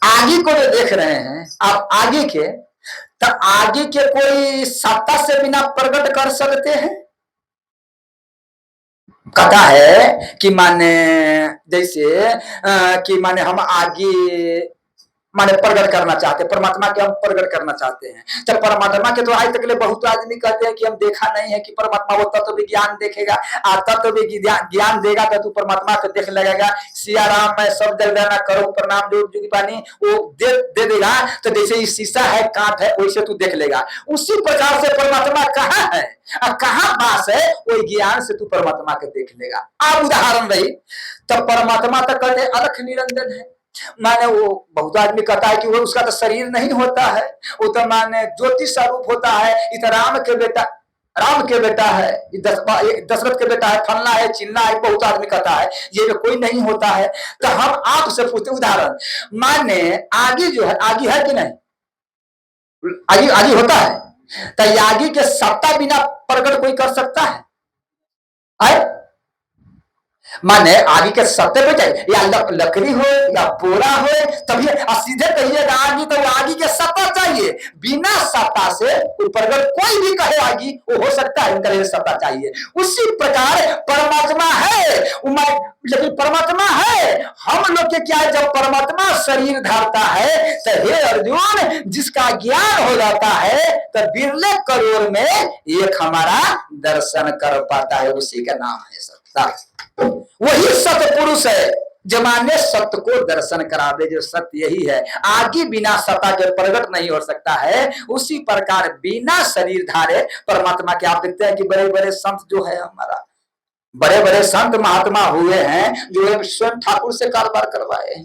आगे को जो देख रहे हैं आप, आगे के तो आगे के कोई सत्ता से बिना प्रकट कर सकते हैं, कथा है कि माने जैसे कि माने हम आगे माने प्रकट करना चाहते हैं, परमात्मा के हम प्रकट करना चाहते हैं, जब परमात्मा के तो आज तक ले बहुत आदमी कहते हैं कि हम देखा नहीं है कि परमात्मा, वो तत्व विज्ञान देखेगा, तत्व ज्ञान देगा तो तू परमात्मा को देख लगेगा, सिया राम मैं सब जल देना करो प्रणाम जो जुगी पानी, वो दे देगा, तो जैसे ये शीशा है कांच है वैसे तू देख लेगा। उसी प्रकार से परमात्मा कहाँ है, कहाँ पास है, वो ज्ञान से तू परमात्मा के देख लेगा। आप उदाहरण रही, तब परमात्मा तक कहते अलख निरंजन है, माने वो बहुत आदमी कहता है कि वो उसका तो शरीर नहीं होता है, वो तो माने ज्योति स्वरूप होता है, इतना राम के बेटा है, दशरथ के बेटा है, फलना है चिन्ना है, बहुत आदमी कहता है, ये कोई नहीं होता है। तो हम आपसे पूछते उदाहरण, माने आगे जो है, आगे है कि नहीं, आगे होता है, तो आगे के सत्ता बिना प्रकट कोई कर सकता है? माने आगे के सत्य पे चाहिए, या लकड़ी हो या बोरा हो, तभी सीधे कहिएगा आगे, तो आगे के सत्ता चाहिए, बिना सत्ता से प्रकट कोई भी कहे आगे वो हो सकता है, उनका सत्ता चाहिए। उसी प्रकार परमात्मा है, लेकिन परमात्मा है, हम लोग के क्या है, जब परमात्मा शरीर धारता है तो हे अर्जुन जिसका ज्ञान हो जाता है तो बिरले करोड़ में एक हमारा दर्शन कर पाता है, उसी का नाम है सत्ता। वही सत्य पुरुष है जो माने सत्य को दर्शन करा दे, जो सत्य यही है, आगे बिना सत्ता के प्रकट नहीं हो सकता है। उसी प्रकार बिना शरीर धारे परमात्मा के आप देखते हैं कि बड़े बड़े संत जो है, हमारा बड़े बड़े संत महात्मा हुए हैं जो स्वयं ठाकुर से कारोबार करवाए हैं,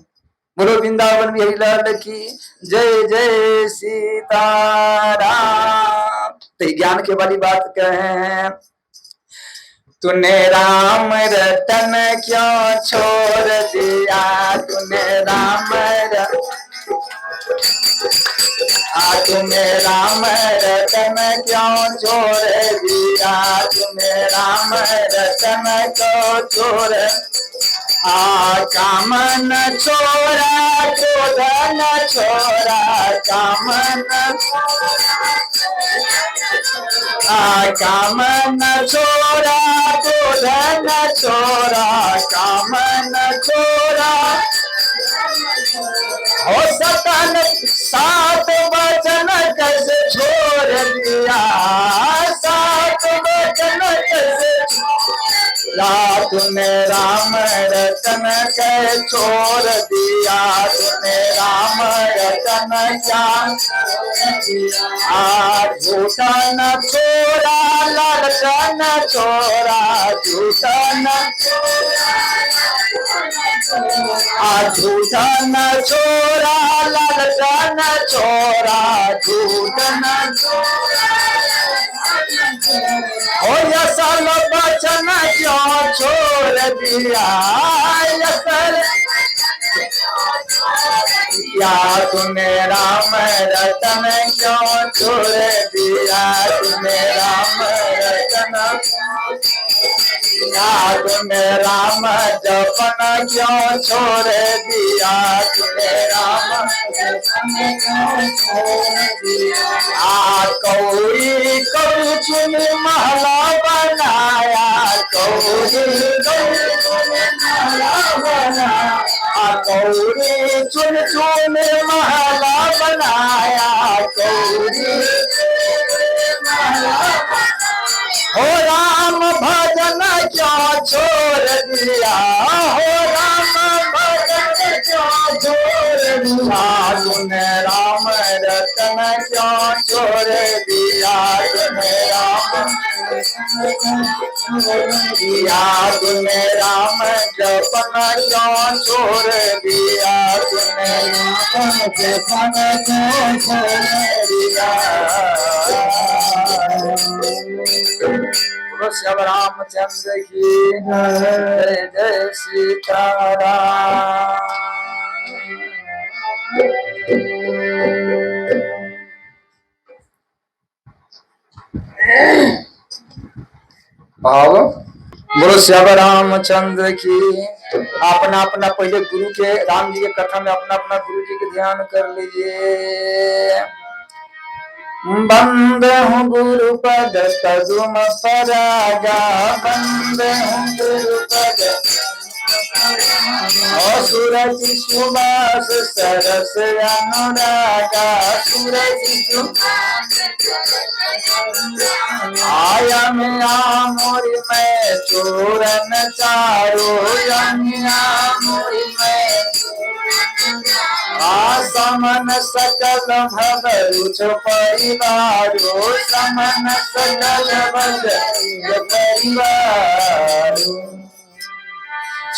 बोलो वृंदावन बिहारी लाल की जय जय सीताराम। तो ज्ञान के वाली बात कहें, तूने राम रतन क्यों छोड़ दिया, तूने राम तूने राम रतन क्यों छोड़ दिया, तूने राम रतन क्यों छोड़, काम न छोड़ा क्रोध न छोड़ा, काम न छोड़ा क्रोध न छोड़ा, काम न छोड़ा हो सतन सात वचन कैसे छोड़ दिया, सात वचन कैसे तूने राम रतन के छोड़ दिया, तूने राम रतन क्या झूठा न छोड़ा, लालच न छोड़ा, झूठा न झूठा न छोड़ा, लालच न छोड़ा, झूठ न हो असल वचन क्यों छोड़ दिया, असल या तूने राम रतन क्यों छोड़ दिया, तूने राम रतन या तूने राम जपन क्यों छोड़ दिया, तूने राम जपन क्यों छोड़ दिया, कौड़ी कौड़ी चुन महला बनाया, कौड़ी कौड़ी महला बनाया, कौड़ी चुन चुन महला बनाया, कौड़ी हो राम भजन क्यों छोड़ दिया, हो राम भजन क्यों छोड़ दिया, तूने राम रतन क्यों छोड़ दिया, तूने राम दिया, तूने राम जपन क्यों छोड़ दिया, तूने राम जपन क्यों छोड़ दिया। बोलो श्याम रामचंद्र की जय जय सीताराम। भाव बोलो श्याम रामचंद्र की। अपना अपना पहले गुरु के, राम जी के कथा में अपना अपना गुरु जी के ध्यान कर लीजिए। बंदे हूँ गुरु पद कदम परागा, बंदे हूँ गुरु पद सूरज सुबास सरस अनुरागा, सूरज आया मिया मोरी में चूरन चारो, यमिया मोरी में समन सकल भगरुच परिवारो, समन सकल भगरुच परिवारो।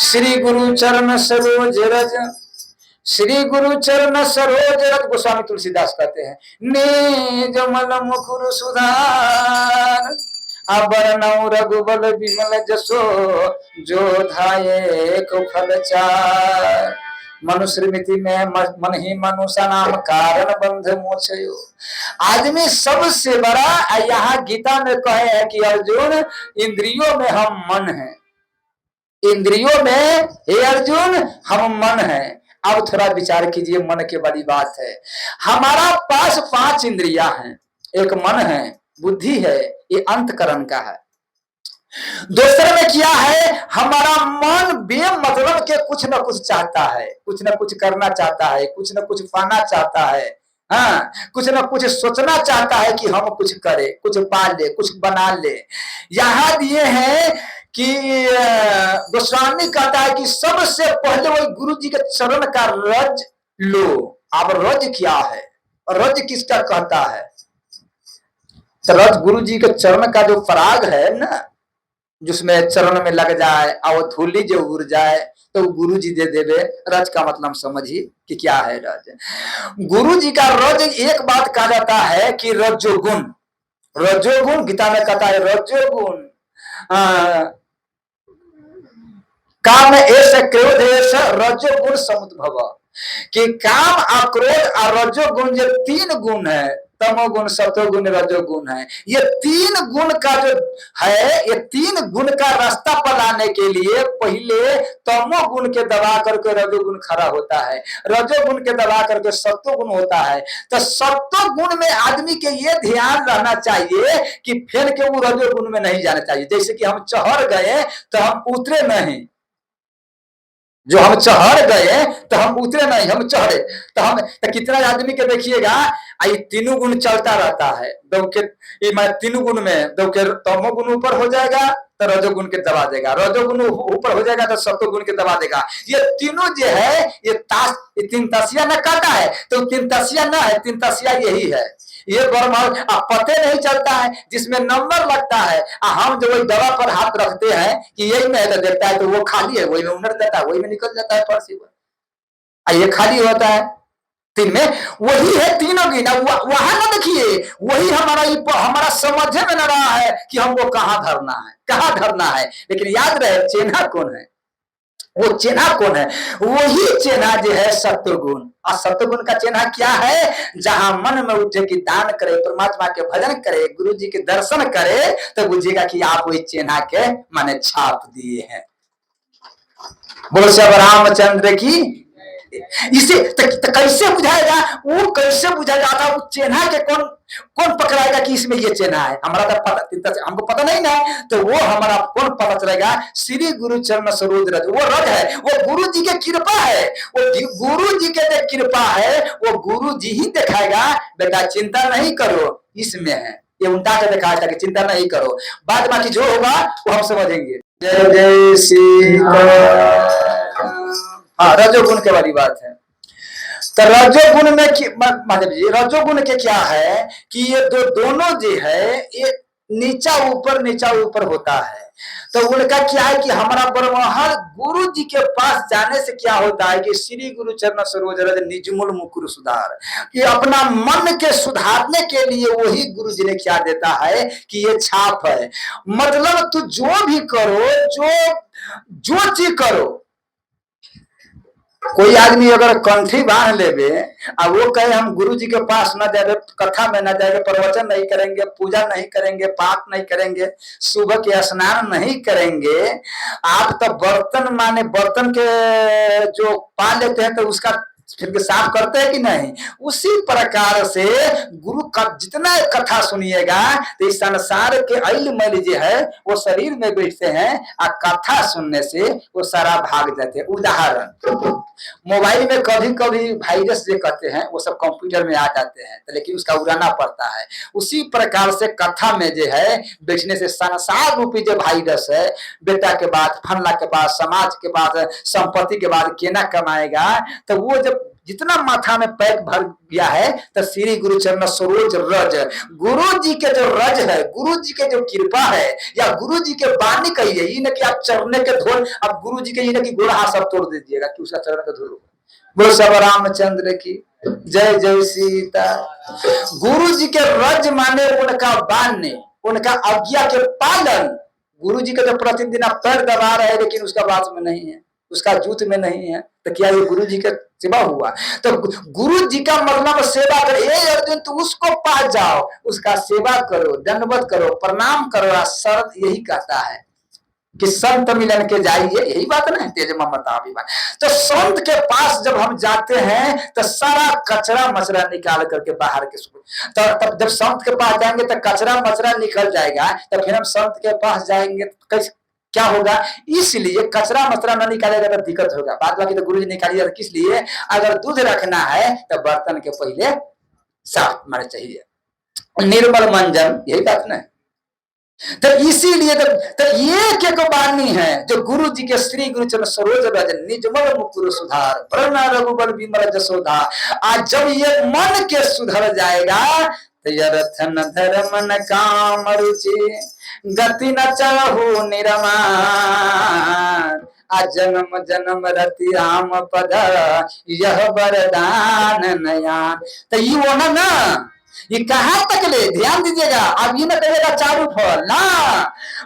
श्री गुरु चरण सरोज रज, श्री गुरु चरण सरोज रज, गोस्वामी तुलसीदास कहते हैं, निज मल मुकुर सुधार, अबरनौ रघुबल विमल जसो, जो धाये को फल चार। मनुस्मृति में मन ही मनुष्य नाम कारण बंध मोक्षयो। आदमी सबसे बड़ा यहाँ गीता में कहे है कि अर्जुन इंद्रियों में हम मन हैं, इंद्रियों में हे अर्जुन हम मन हैं। अब थोड़ा विचार कीजिए, मन के बड़ी बात है। हमारा पास 5 इंद्रियां हैं, एक मन है, बुद्धि है, ये अंतकरण का है। दूसरे में क्या है, हमारा मन बेमतलब के कुछ न कुछ चाहता है, कुछ न कुछ करना चाहता है, कुछ न कुछ पाना चाहता है, हाँ, कुछ न कुछ सोचना चाहता है कि हम कुछ करें, कुछ पाल ले, कुछ बना ले। यहाँ दिए हैं कि गोस्वामी कहता है कि सबसे पहले वही गुरु जी के चरण का रज लो। अब रज क्या है, रज किसका कहता है? तो रज गुरु जी के चरण का जो पराग है ना, जिसमें चरण में लग जाए और धूली जो उड़ जाए तो गुरु जी दे देवे। रज का मतलब समझिए कि क्या है रज। गुरु जी का रज एक बात कहा जाता है कि रजोगुण, रजोगुण गीता में कहता है रजोगुण काम ऐसे क्रोध ऐसे रजोगुण समुद्भव, कि काम आक्रोध और रजोगुण जो तीन गुण है, तमोगुण सतोगुण रजोगुण है, ये तीन गुण का जो है, ये तीन गुण का रास्ता पर लाने के लिए पहले तमोगुण के दबा करके रजोगुण खड़ा होता है, रजोगुण के दबा करके सत्वगुण होता है। तो सत्वगुण में आदमी के ये ध्यान रहना चाहिए कि फेल के वो रजोगुण में नहीं जाना चाहिए। जैसे कि हम चढ़ गए तो हम उतरे नहीं, जो हम चढ़ गए तो हम उतरे नहीं, हम चढ़े तो हम, तो कितना आदमी के देखिएगा ये तीनों गुण चलता रहता है, ये मैं तीनों गुण में दौके तमोगुण ऊपर हो जाएगा तो रजोगुण के दबा देगा, रजोगुण ऊपर हो जाएगा तो सत्वगुण के दबा देगा। ये तीनों जो है ये तीन तसिया न कहता है, तो तीन तसिया न है, तीन तसिया यही है। ये बर्मल पते नहीं चलता है, जिसमें नंबर लगता है, हम जो वही दवा पर हाथ रखते हैं कि यही में तो देखता है तो वो खाली है, वही में उनर देता है, वही में निकल जाता है पर्सी पर, ये खाली होता है। तीन में वही है तीनों की ना, वहां ना देखिए, वही हमारा समझे में न रहा है कि हमको कहाँ धरना है, कहाँ धरना है। लेकिन याद रहे चिन्ह कौन है, वो चिन्ह कौन है, वही चिन्ह जो है सत्वगुण। और सत्वगुण का चिन्ह क्या है, जहां मन में उठे कि दान करे, परमात्मा के भजन करे, गुरु जी के दर्शन करे, तो बुझेगा कि आप वही चिन्ह के माने छाप दिए हैं। बोलो श्री रामचंद्र की। इसे कैसे बुझाएगा, वो कैसे बुझाएगा था, वो चिन्ह के कौन पकड़ाएगा कि इसमें ये चिन्ह है, हमारा तो पता, हमको पता नहीं ना, तो वो हमारा कौन पता चलेगा। श्री गुरु चरण सरोज रज, वो रज है, वो गुरु जी की कृपा है, वो गुरु जी के कृपा है, वो गुरु जी ही दिखाएगा बेटा चिंता नहीं करो इसमें है, ये उल्टा के दिखाया था कि चिंता नहीं करो, बाद बाकी जो होगा वो हम समझेंगे। जय जय श्री। हाँ रजोगुण के वाली बात है। तो रजोगुण में महादेव जी रजोगुण के क्या है कि ये दोनों जो है ये नीचा ऊपर होता है। तो उनका क्या है कि हमारा ब्रह्महर गुरु जी के पास जाने से क्या होता है कि श्री गुरु चरण सरोज रज निजमुल मुकुर सुधार, कि अपना मन के सुधारने के लिए वही गुरु जी ने क्या देता है कि ये छाप है। मतलब तू जो भी करो, जो चीज करो, कोई आदमी अगर कंठी बांध लेवे और वो कहे हम गुरु जी के पास न जाए, कथा में न जाएंगे, प्रवचन नहीं करेंगे, पूजा नहीं करेंगे, पाठ नहीं करेंगे, सुबह के स्नान नहीं करेंगे, आप तो बर्तन माने बर्तन के जो पा लेते हैं तो उसका फिर साफ करते हैं कि नहीं। उसी प्रकार से गुरु का जितना कथा सुनिएगा तो इस संसार के अल मैल जो है वो शरीर में बैठते हैं और कथा सुनने से वो सारा भाग जाते हैं। उदाहरण मोबाइल में कभी कभी वायरस जो कहते हैं वो सब कंप्यूटर में आ जाते हैं, तो लेकिन उसका उड़ाना पड़ता है। उसी प्रकार से कथा में जो है बैठने से संसार रूपी जो वायरस है, बेटा के बाद फलना के बाद समाज के बाद संपत्ति के बाद केना कमाएगा, तो वो जब जितना माथा में पैक भर गया है तो श्री गुरु चरण सरोज रज, गुरु जी के जो रज है, गुरु जी के जो कृपा है या गुरु जी के वाणी कहिए, ये न कि आप चरने के धोल, अब गुरु जी के ये न कि गोड़ हाथ सब तोड़ दीजिएगा कि उसका चरण का धूल। बोलो सब रामचंद्र की जय जय सीता। गुरु जी के रज माने उनका वाणी, उनका आज्ञा के पालन। गुरु जी के जो प्रतिदिन आप पैर दबा रहे लेकिन उसका बात में नहीं है, उसका जूत में नहीं है, तो क्या ये गुरु जी का सेवा हुआ। तो गुरु जी का मतलब सेवा करो। ये अर्जुन तू उसको पास जाओ, उसका सेवा करो, दंडवत करो, प्रणाम करो। शरद यही कहता है कि संत मिलन के जाइए, यही बात ना है, तेज ममता अभिमान। तो संत के पास जब हम जाते हैं तो सारा कचरा मचरा निकाल करके बाहर के तो तब जब संत के पास जाएंगे तो कचरा मचरा निकल जाएगा, तो फिर हम संत के पास जाएंगे तो क्या होगा। इसलिए कचरा मचरा न निकालेगा तो दिक्कत होगा। बाद बाकी तो गुरु जी निकालिए, किस लिए, अगर दूध रखना है तो बर्तन के पहले साफ मारना चाहिए, निर्मल मंजन, यही बात ना है। तो इसीलिए तो एक एक वाणी है जो गुरु जी के श्री गुरु चरण सरोज रज निजमल मुकुर सुधार, वरना रघुबर विमल जसोधा। आज जब ये मन के सुधर जाएगा तो यथन धर्म न काम रुचि गति न चाहू निरमान। जन्म जन्म रति राम पद यह वरदान नयान। तो ये वो ना ये कहाँ तक ले, ध्यान दीजिएगा। अब ये ना कहिएगा चारू फल ना,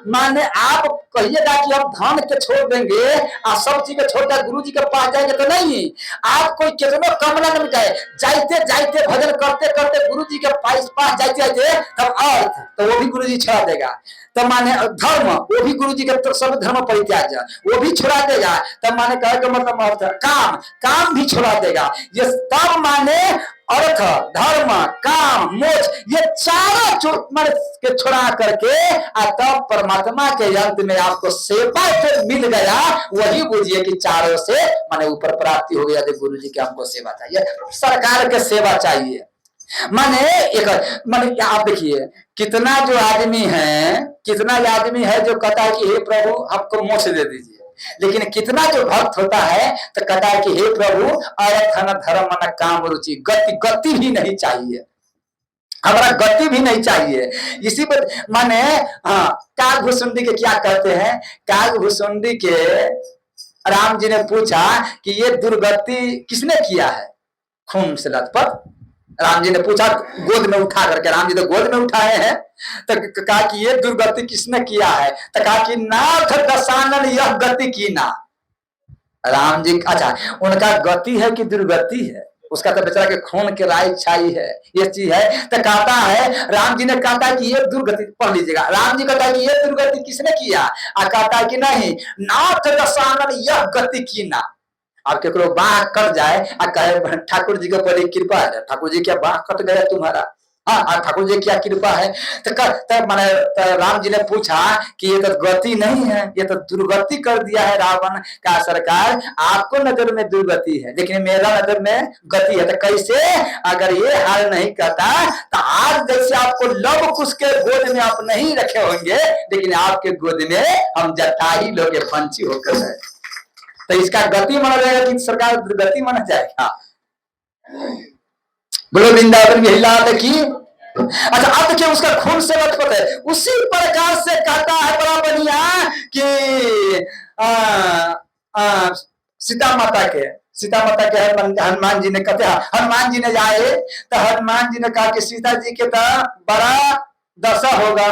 माने आप कहिएगा कि हम धन के छोड़ देंगे और सब चीज के छोड़कर गुरु जी के पास जाएंगे तो नहीं। आप कोई कितनो कमला न मिटाए, जाते जाते भजन करते करते गुरु जी के पास जाते जाते तब अर्थ तो वो भी गुरु जी छुड़ा देगा। तब माने धर्म वो भी गुरु जी के सब धर्म परित्याग वो भी छुड़ा देगा। तब माने कहे का मतलब अर्थ काम, काम भी छुड़ा देगा। ये तब माने अर्थ धर्म काम मोक्ष ये चारों के छुड़ा करके तब परमात्मा के अंत में आपको सेवा से मिल गया। वही बुझिए कि चारों से माने ऊपर प्राप्ति हो गया। गुरु जी की हमको सेवा चाहिए, सरकार के सेवा चाहिए। माने एक माने आप देखिए कितना जो आदमी है, कितना आदमी है जो कहता है कि हे प्रभु आपको मोक्ष दे दीजिए, लेकिन कितना जो भक्त होता है तो कहता है कि हे प्रभु अर्थ न धर्म न काम रुचि, गति गति भी नहीं चाहिए, हमारा गति भी नहीं चाहिए। इसी पर माने हाँ काग भुसुंडी के क्या कहते हैं, काग भुसुंडी के राम जी ने पूछा कि ये दुर्गति किसने किया है, खून से लथपथ। राम जी ने पूछा गोद में उठा करके, राम जी तो गोद में उठाए हैं, तो कहा कि ये दुर्गति किसने किया है, तो कहा कि नाथ दशानन यह गति की ना। राम जी अच्छा उनका गति है कि दुर्गति है, उसका तो बेचारा के खून के राय छाई है, ये चीज है। तो कहता है राम जी ने कहा कि ये दुर्गति, पढ़ लीजिएगा, राम जी कहता है कि ये दुर्गति किसने किया, और कहता है कि नहीं नाथ दशानन यह गति की ना। आप केकरो बाह कट जाए और कहे ठाकुर जी के बड़ी कृपा है, ठाकुर जी क्या बाह कट गया तुम्हारा, हाँ ठाकुर जी क्या कृपा है। तो माने राम जी ने पूछा कि ये तो गति नहीं है, ये तो दुर्गति कर दिया है रावण का। सरकार आपको नजर में दुर्गति है लेकिन मेरा नजर में गति है, तो कैसे अगर ये हाल नहीं करता तो आज जैसे आपको लव कुश के गोद में आप नहीं रखे होंगे, लेकिन आपके गोद में हम जटाही लोग पंछी होकर है। तो इसका गति माना जाएगा कि सरकार दुर्गति माना जाएगा। बोलो वृंदावन लाल की। अच्छा अब देखिए उसका खून से लथपथ है, उसी प्रकार से कहता है बड़ा बढ़िया कि सीता माता के हनुमान जी ने कहते हैं, हनुमान जी ने जाए तो हनुमान जी ने कहा कि सीता जी के तो बड़ा दशा होगा,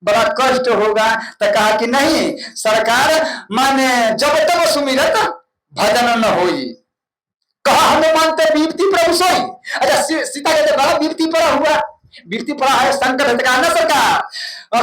बड़ा कष्ट होगा। तो कहा कि नहीं सरकार माने जब तक सुमिरत भजन न होई, कहा हनुमान ते बीपती प्रभु सोई। अच्छा सीता के बड़ा बीपती पड़ा हुआ, बीपती पड़ा है संकट है, कहा ना सरकार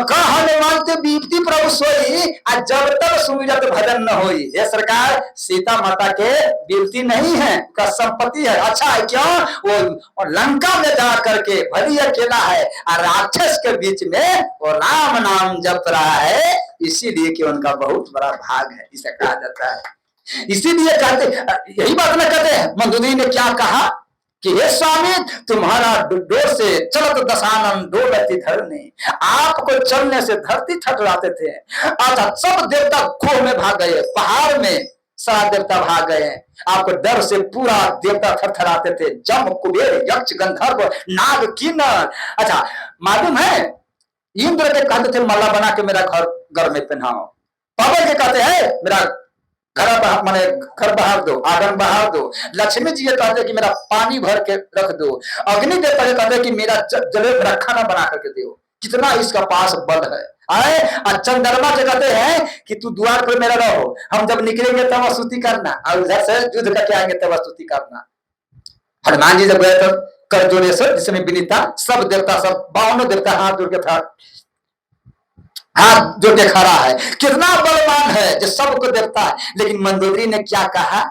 कहा हनुमान ते बीपती प्रभु सोई जब तक सुमिरत भजन न होई। ये सरकार सीता माता के बीपती नहीं है, का संपत्ति है। अच्छा है क्यों, वो लंका में जा करके भली अकेला है और राक्षस के बीच में वो राम नाम जप रहा है, इसीलिए कि उनका बहुत बड़ा भाग है, इसे कहा जाता है। इसीलिए कहते यही बात ना कहते हैं मंदोदरी ने क्या कहा कि हे स्वामी तुम्हारा डोर से चलत दशानन डोलती धरनी, आपको चलने से धरती थरथराते थे। अच्छा सब देवता खोह में भाग गए, पहाड़ में सारा देवता भाग गए, आपको डर से पूरा देवता थरथराते थे, जम कुबेर यक्ष गंधर्व नाग किन्नर। अच्छा मालूम है इंद्र के कहते थे माला बना के मेरा घर में पहनाओ, पवन के कहते हैं मेरा घर माने घर बहार दो, आंगन बहार दो। लक्ष्मी जी कहते कि मेरा पानी भर के रख दो। अग्नि देवता कहते कि मेरा जले मेरा खाना बना करके दो। कितना इसका पास बल है। आए चंद्रमा से कहते हैं कि तू द्वार पर मेरा रहो, हम जब निकलेंगे तब स्तुति करना, और उधर से युद्ध करके आएंगे तब स्तुति करना। हनुमान जी जब गए तो कर जोड़े से जिसमें विनीता सब देवता सब 52 देवता हाथ जोड़ के था, हाथ जो के खड़ा है, कितना बलवान है जो सबको देखता है। लेकिन मंदोदरी ने क्या कहा,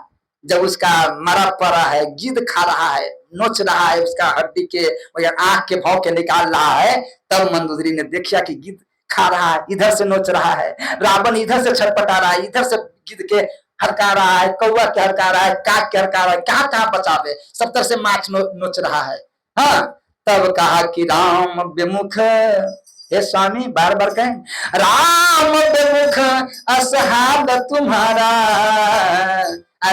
जब उसका मरा पड़ा है, गिद्ध खा रहा है, नोच रहा है, उसका हड्डी के आंख के भाव के निकाल रहा है, तब मंदोदरी ने देखा कि गिद्ध खा रहा है, इधर से नोच रहा है, रावण इधर से छटपटा रहा है, इधर से गिद्ध के हड़का रहा है, कौवा के हड़का रहा है, काक के हड़का रहा है, कहाँ बचावे, सब तरह से माछ नोच रहा है। हाँ तब कहा कि राम विमुख, हे स्वामी बार बार कहें राम विमुख असहाल तुम्हारा,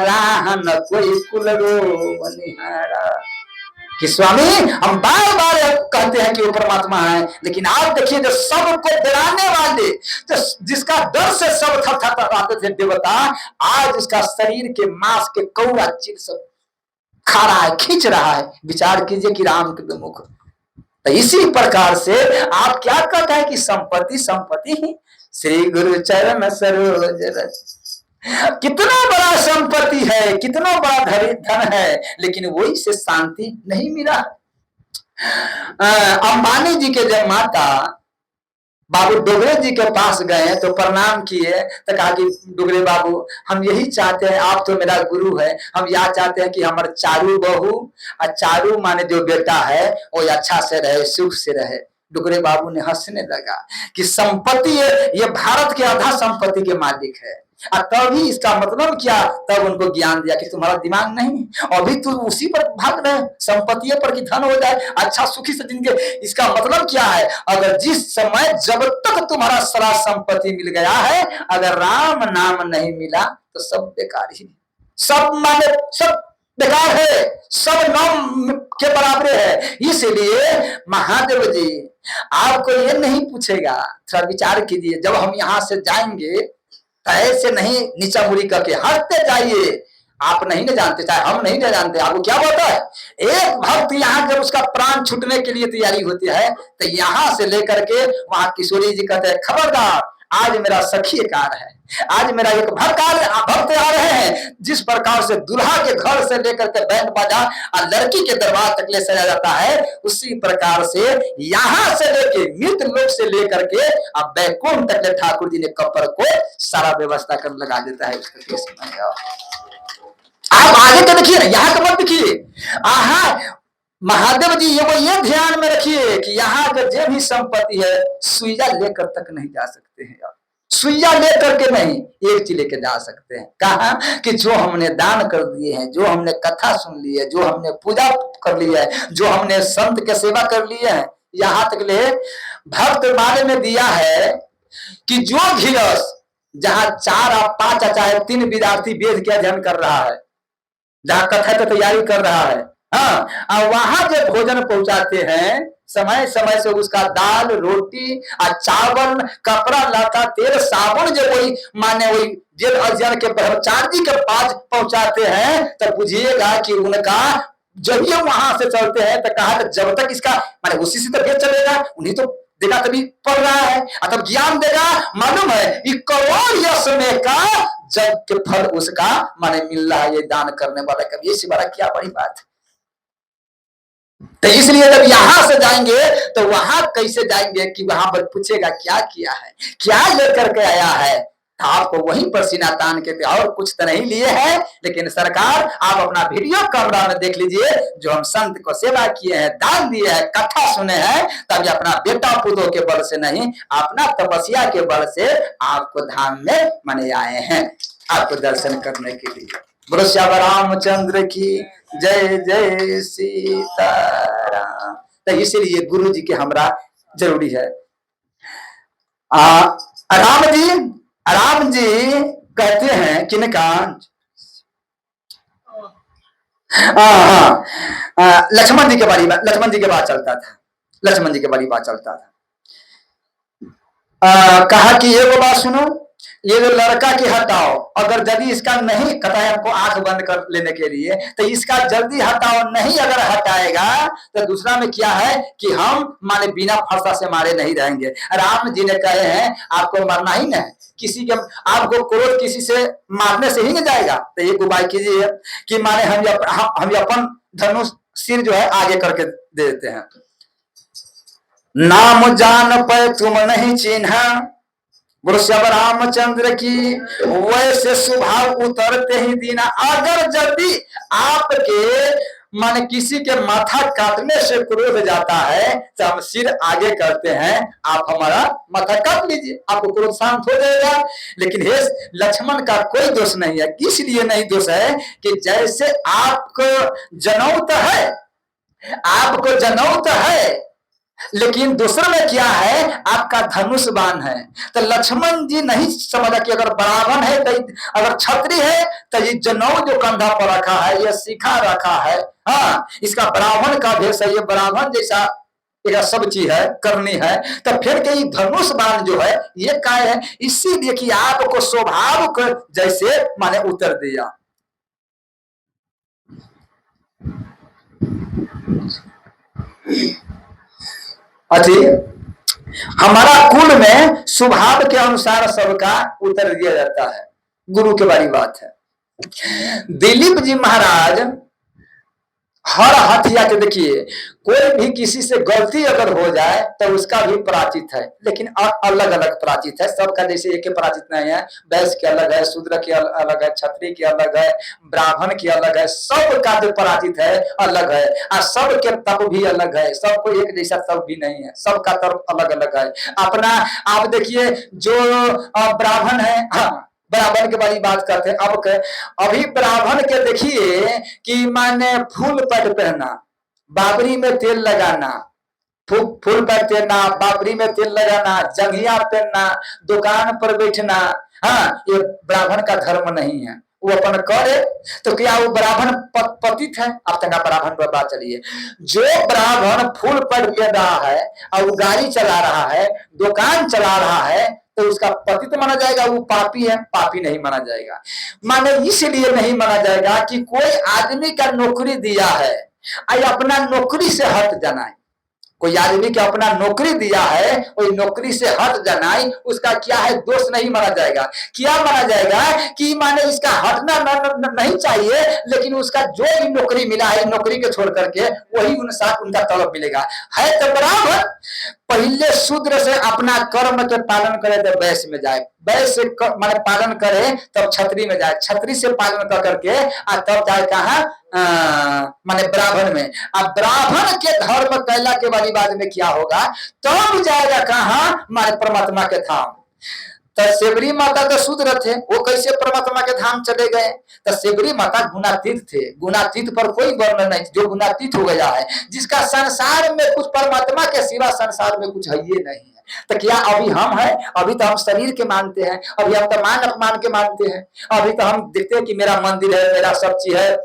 राह न कोई कुल रो बनिहारा। कि स्वामी हम बार बार कहते हैं कि वो परमात्मा है, लेकिन आप देखिए जो सबको डराने वाले, जो जिसका डर से सब थरथराते थे देवता, आज उसका शरीर के मांस के कौड़ा चिर सब खा रहा है, खींच रहा है। विचार कीजिए कि राम के विमुख। तो इसी प्रकार से आप क्या कहते हैं कि संपत्ति संपत्ति ही श्री गुरु चरण सरोज रज। कितना बड़ा संपत्ति है, कितना बड़ा धन है, लेकिन वही से शांति नहीं मिला। अंबानी जी के जब माता बाबू डोगरे जी के पास गए तो प्रणाम किए, तो कहा कि डोगरे बाबू हम यही चाहते हैं, आप तो मेरा गुरु है, हम यह चाहते हैं कि हमारे चारू बहू और चारू माने जो बेटा है वो अच्छा से रहे, सुख से रहे। डोगरे बाबू ने हंसने लगा कि संपत्ति ये भारत के आधा संपत्ति के मालिक है। और तभी इसका मतलब क्या, तब उनको ज्ञान दिया कि तुम्हारा दिमाग नहीं, अभी तुम उसी पर भाग रहे, संपत्ति पर कि धन हो जाए, अच्छा सुखी से जिंदगी। इसका मतलब क्या है, अगर जिस समय जब तक तुम्हारा सारा संपत्ति मिल गया है, अगर राम नाम नहीं मिला तो सब बेकार ही, सब माने सब बेकार है, सब नाम के बराबर है। इसलिए महादेव जी आपको ये नहीं पूछेगा, थोड़ा विचार कीजिए, जब हम यहाँ से जाएंगे ऐसे नहीं नीचा मुड़ी करके हटते जाइए। आप नहीं न जानते, चाहे हम नहीं न जानते, आपको क्या होता है, एक भक्त यहाँ जब उसका प्राण छूटने के लिए तैयारी होती है, तो यहाँ से लेकर के वहां किशोरी जी कहते हैं खबरदार, आज मेरा सखी कार है, आज मेरा एक भक्त आ रहे हैं। जिस प्रकार से दूल्हा के घर से लेकर के बैंड बाजा और लड़की के दरबार तक ले सजाया जाता है, उसी प्रकार से यहाँ से लेके मृत लोक से लेकर के अब बैकुंठ तक ठाकुर जी ने कपर को सारा व्यवस्था कर लगा देता है। आप आगे तो देखिए ना, यहाँ का मत देखिए। महादेव जी ये ध्यान में रखिए कि यहाँ का जो भी संपत्ति है सुइया लेकर तक नहीं जा सकते हैं आप, सुइया लेकर के नहीं, एक चीज लेके जा सकते हैं। कहा कि जो हमने दान कर दिए हैं, जो हमने कथा सुन ली है, जो हमने पूजा कर ली है, जो हमने संत के सेवा कर ली है, यहाँ तक ले भक्त माले में दिया है कि जो घिरस जहाँ 4 और 5 चाहे 3 विद्यार्थी वेद के अध्ययन कर रहा है, जहाँ कथा की तैयारी कर रहा है, हाँ, और वहां जो भोजन पहुंचाते हैं समय समय से उसका दाल रोटी और चावल कपड़ा लता तेल साबुन जो वही माने वही जेल अध्ययन के ब्रह्मचारी के पास पहुंचाते हैं, तो बुझिएगा कि उनका जब ये वहां से चलते हैं तो कहा जब तक इसका माने उसी से तबियत चलेगा, उन्हीं तो देगा तभी पढ़ रहा है, तब ज्ञान देगा। मालूम है कि करोड़ यश में का जग के फल उसका माने मिल रहा है, ये दान करने वाला कभी इससे बड़ा क्या बड़ी बात है। तो इसलिए जब यहां से जाएंगे तो वहां कैसे जाएंगे कि वहां पर पूछेगा क्या किया है, क्या लेकर के आया है, आपको वहीं पर सीना तान के और कुछ तो नहीं लिए हैं। लेकिन सरकार आप अपना वीडियो कैमरा में देख लीजिए, जो हम संत को सेवा किए हैं, दान दिए हैं, कथा सुने हैं, तभी अपना बेटा पुतों के बल से नहीं, अपना तपस्या के बल से आपको धाम में मने आए हैं, आपको दर्शन करने के लिए। बोलो श्याम रामचंद्र की जय जय सीताराम। तो इसीलिए गुरु जी के हमरा जरूरी है। राम जी कहते हैं किनका, लक्ष्मण जी के बारे में, लक्ष्मण जी के बात चलता था, लक्ष्मण जी के बारे में बात चलता था। कहा कि ये वो बात सुनो, ये जो लड़का के हटाओ, अगर यदि इसका नहीं कटाए हमको आंख बंद कर लेने के लिए, तो इसका जल्दी हटाओ, नहीं अगर हटाएगा तो दूसरा में क्या है कि हम माने बिना फरसा से मारे नहीं रहेंगे। राम जी ने कहे हैं आपको मरना ही नहीं, किसी के आपको क्रोध किसी से मारने से ही नहीं जाएगा, तो एक उपाय कीजिए कि माने हम अपन धनुष सिर जो है आगे करके दे देते हैं। नाम जान पे तुम नहीं चिन्हा, गुरु श्याम रामचंद्र की वैसे स्वभाव उतरते ही दीना। अगर यदि आपके मन किसी के माथा काटने से क्रोध जाता है तो हम सिर आगे करते हैं, आप हमारा माथा काट लीजिए, आपको क्रोध शांत हो जाएगा। लेकिन हे लक्ष्मण का कोई दोष नहीं है, इसलिए नहीं दोष है कि जैसे आपको जनौत है, आपको जनौत है लेकिन दूसरे में क्या है, आपका धनुष बाण है। तो लक्ष्मण जी नहीं समझा कि अगर ब्राह्मण है तो अगर क्षत्रिय है तो ये जनेऊ जो कंधा पर रखा है, ये शिखा रखा है, हाँ इसका ब्राह्मण का भेष है, ये ब्राह्मण जैसा एक सब चीज है करनी है। तो फिर के धनुष बाण जो है ये काय है, इसीलिए कि आपको स्वभाव कर जैसे माने उतर दिया। अजी हमारा कुल में स्वभाव के अनुसार सबका उत्तर दिया जाता है, गुरु के बारी बात है। दिलीप जी महाराज हर हथिया के देखिए, कोई भी किसी से गलती अगर हो जाए तो उसका भी प्राचित है, लेकिन अलग अलग प्राचित है, सबका जैसे एक प्राचित नहीं है। वैश्य के अलग है, शूद्र के अलग है, क्षत्रिय के अलग है, ब्राह्मण के अलग है, सबका जो प्राचित है अलग है। और सबके तप भी अलग है, सबको एक जैसा तप भी नहीं है, सबका तप अलग अलग है अपना। आप देखिए जो ब्राह्मण है, हाँ ब्राह्मण के बारे बात करते हैं। अब अभी ब्राह्मण के देखिए कि माने फूल पैंट पहनना, बाबरी में तेल लगाना, फूल पैंट पहनना, बाबरी में तेल लगाना, जंघिया पहनना, दुकान पर बैठना, हाँ ये ब्राह्मण का धर्म नहीं है। वो अपन करे तो क्या वो ब्राह्मण पतित है? आप तक ब्राह्मण पर बात चलिए। जो ब्राह्मण फूल पैंट पहन रहा है और गाड़ी चला रहा है, दुकान चला रहा है, तो उसका पतित माना जाएगा, वो पापी है? पापी नहीं माना जाएगा। माने इसलिए नहीं माना जाएगा कि कोई आदमी का नौकरी दिया है, आई अपना नौकरी से हट जाना है। कोई आदमी के अपना नौकरी दिया है, वही नौकरी से हट जाना है, उसका क्या है, दोष नहीं माना जाएगा। क्या माना जाएगा कि माने इसका हटना नहीं चाहिए, लेकिन उसका जो भी नौकरी मिला है, नौकरी के छोड़ करके वही उनका तलब मिलेगा। है तो बराबर, पहले शूद्र से अपना कर्म के पालन करे तो वैश्य में जाए, वैश्य माने पालन करे तब क्षत्रिय में जाए, क्षत्रिय से पालन कर करके तब जाए कहा माने ब्राह्मण में। अब ब्राह्मण के धर्म कैला के वाली बाद में क्या होगा, तब जाएगा कहा माने परमात्मा के धाम। तो सेबरी माता तो शूद्र थे, वो कैसे परमात्मा के धाम चले गए? तो सेबरी माता गुणातीत थे, गुणातीत पर कोई वर्णन नहीं, जो गुणातीत हो गया है, जिसका संसार में कुछ परमात्मा के सिवा संसार में कुछ है ये नहीं है। तो क्या अभी हम हैं? अभी तो हम शरीर के मानते हैं, अभी हम तो मान अपमान के मानते हैं, अभी तो हम देखते हैं कि मेरा मंदिर है, मेरा सब चीज है,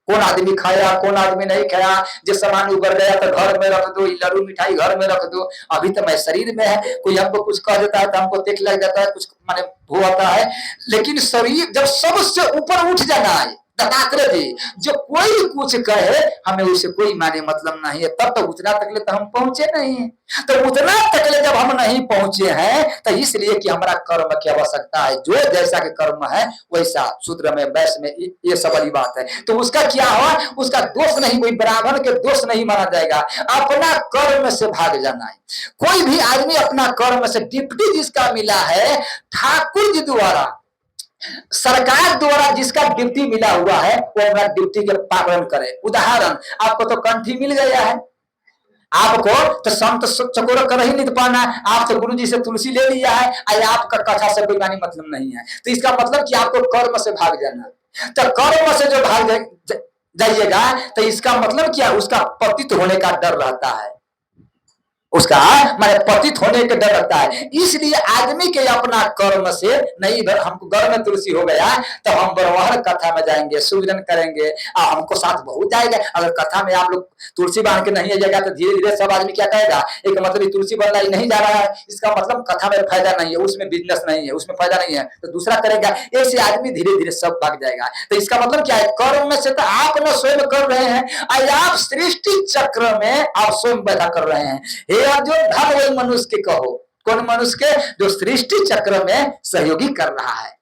कौन आदमी खाया कौन आदमी नहीं खाया, जो सामान उबर गया तो घर में रख दो, लड्डू मिठाई घर में रख दो। अभी तो मैं शरीर में है, कोई हमको कुछ कह देता है तो हमको देख लग जाता है, कुछ माने वो आता है। लेकिन शरीर जब सबसे ऊपर उठ जाना है, दत्तात्रेय जी जो कोई कुछ कहे हमें उससे कोई माने मतलब नहीं है, तब तो उतना तकले तो हम पहुंचे नहीं है। तो उतना तकले जब हम नहीं पहुंचे हैं तो इसलिए कि हमारा कर्म की आवश्यकता है, जो जैसा के कर्म है वैसा, शूद्र में वैश्य में, ये सब वाली बात है। तो उसका क्या हुआ, उसका दोष नहीं, कोई ब्राह्मण के दोष नहीं माना जाएगा, अपना कर्म से भाग जाना है। कोई भी आदमी अपना कर्म से, डिप्टी जिसका मिला है ठाकुर जी द्वारा, सरकार द्वारा जिसका ड्यूटी मिला हुआ है, वो अपना ड्यूटी के पालन करे। उदाहरण, आपको तो कंठी मिल गया है, आपको तो संत चकोर कर ही नहीं पाना, आप तो गुरु जी से तुलसी ले लिया है, आपका कथा से कोई मानी मतलब नहीं है। तो इसका मतलब कि आपको कर्म से भाग जाना। तो कर्म से जो भाग जाइएगा तो इसका मतलब क्या, उसका पतित होने का डर रहता है, उसका माने पतित होने का डर लगता है। इसलिए आदमी के अपना कर्म से नहीं, हमको घर में तुलसी हो गया तो हम बरवाहर कथा में जाएंगे, सुमिरन करेंगे, हमको साथ बहुत जाएगा। अगर कथा में आप लोग तुलसी बांध के नहीं आइएगा तो धीरे धीरे सब आदमी क्या कहेगा, एक मतलब तुलसी बनना ही नहीं जा रहा है, इसका मतलब कथा में फायदा नहीं है, उसमें बिजनेस नहीं है, उसमें फायदा नहीं है, तो दूसरा करेगा। ऐसे आदमी धीरे धीरे सब भाग जाएगा। तो इसका मतलब क्या है, कर्म में से तो आप न स्वयं कर रहे हैं, आप सृष्टि चक्र में आप स्वयं पैदा कर रहे हैं। अर्जुन, धन वही मनुष्य के कहो, कौन मनुष्य के, जो सृष्टि चक्र में सहयोगी कर रहा है।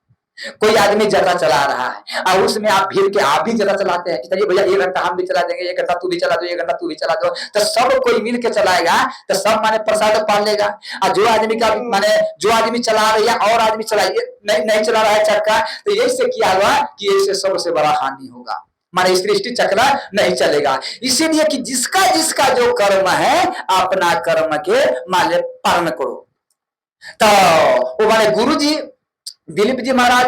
कोई आदमी जगह चला रहा है और उसमें आप भीड़ के आप भी जगह चलाते हैं, चलिए भैया 1 घंटा हम भी चला देंगे, 1 घंटा तू भी चला दो, 1 घंटा तू भी चला दो, तो सब कोई मिल के चलाएगा तो सब माने प्रसाद पाल लेगा। और जो आदमी का माने जो आदमी चला रही है और आदमी चलाइए नहीं चला रहा है चक्का, तो यही से क्या हुआ कि इससे सबसे बड़ा हानि होगा, माने सृष्टि चक्र नहीं चलेगा। इसीलिए कि जिसका जिसका जो कर्म है अपना कर्म के माने पालन करो। तो वो माने गुरु जी दिलीप जी महाराज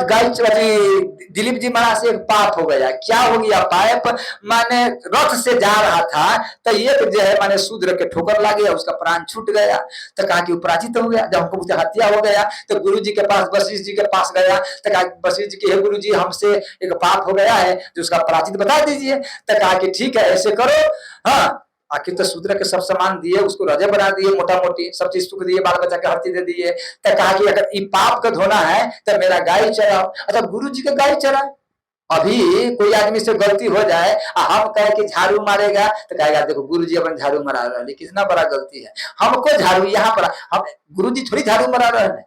दिलीप जी महाराज से एक पाप हो गया। क्या हो गया पाप? माने रथ से जा रहा था तो एक जो है माने शूद्र के ठोकर लग गया, उसका प्राण छूट गया। तो कहा कि अपराजित हो गया। जब हमको उससे हत्या हो गया तो गुरु जी के पास, वशिष्ठ जी के पास गया तो कहा वशिष्ठ जी के, गुरु जी हमसे एक पाप हो गया है जो उसका अपराजित बता दीजिए। तो कहा कि ठीक है ऐसे करो, हाँ आखिर तो शूद्र के सब सामान दिए, उसको राजा बना दिए, मोटा मोटी सब चीज सुख दिए, बाल बच्चा के हर चीज दे दिए। तो कहा कि अगर ये पाप का धोना है तो मेरा गाय चराओ। अच्छा गुरु जी का गाय चराए। अभी कोई आदमी से गलती हो जाए हम कहे कि झाड़ू मारेगा तो कहेगा देखो गुरु जी अपन झाड़ू मरा रहे हैं, कितना बड़ा गलती है। हमको झाड़ू यहाँ पर, हम गुरु जी थोड़ी झाड़ू मरा रहे हैं।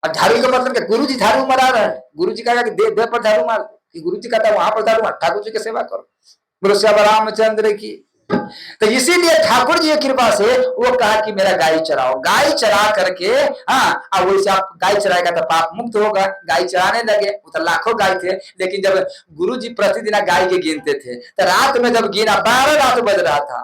अब झाड़ू का मतलब क्या? गुरु जी झाड़ू मरा रहे हैं। गुरु जी कहेगा कि दे पर झाड़ू मार, गुरु जी कहता है वहां पर झाड़ू मार, ठाकुर जी की सेवा करो। गुरु श्याम रामचंद्र की। तो इसीलिए ठाकुर जी की कृपा से वो कहा कि मेरा गाय चराओ। गाय चरा करके, हाँ अब वैसे आप गाय चराएगा तो पाप मुक्त होगा। गाय चराने लगे, वो तो लाखों गाय थे, लेकिन जब गुरु जी प्रतिदिन गाय के गिनते थे तो रात में जब गिना 12 रात बज रहा था,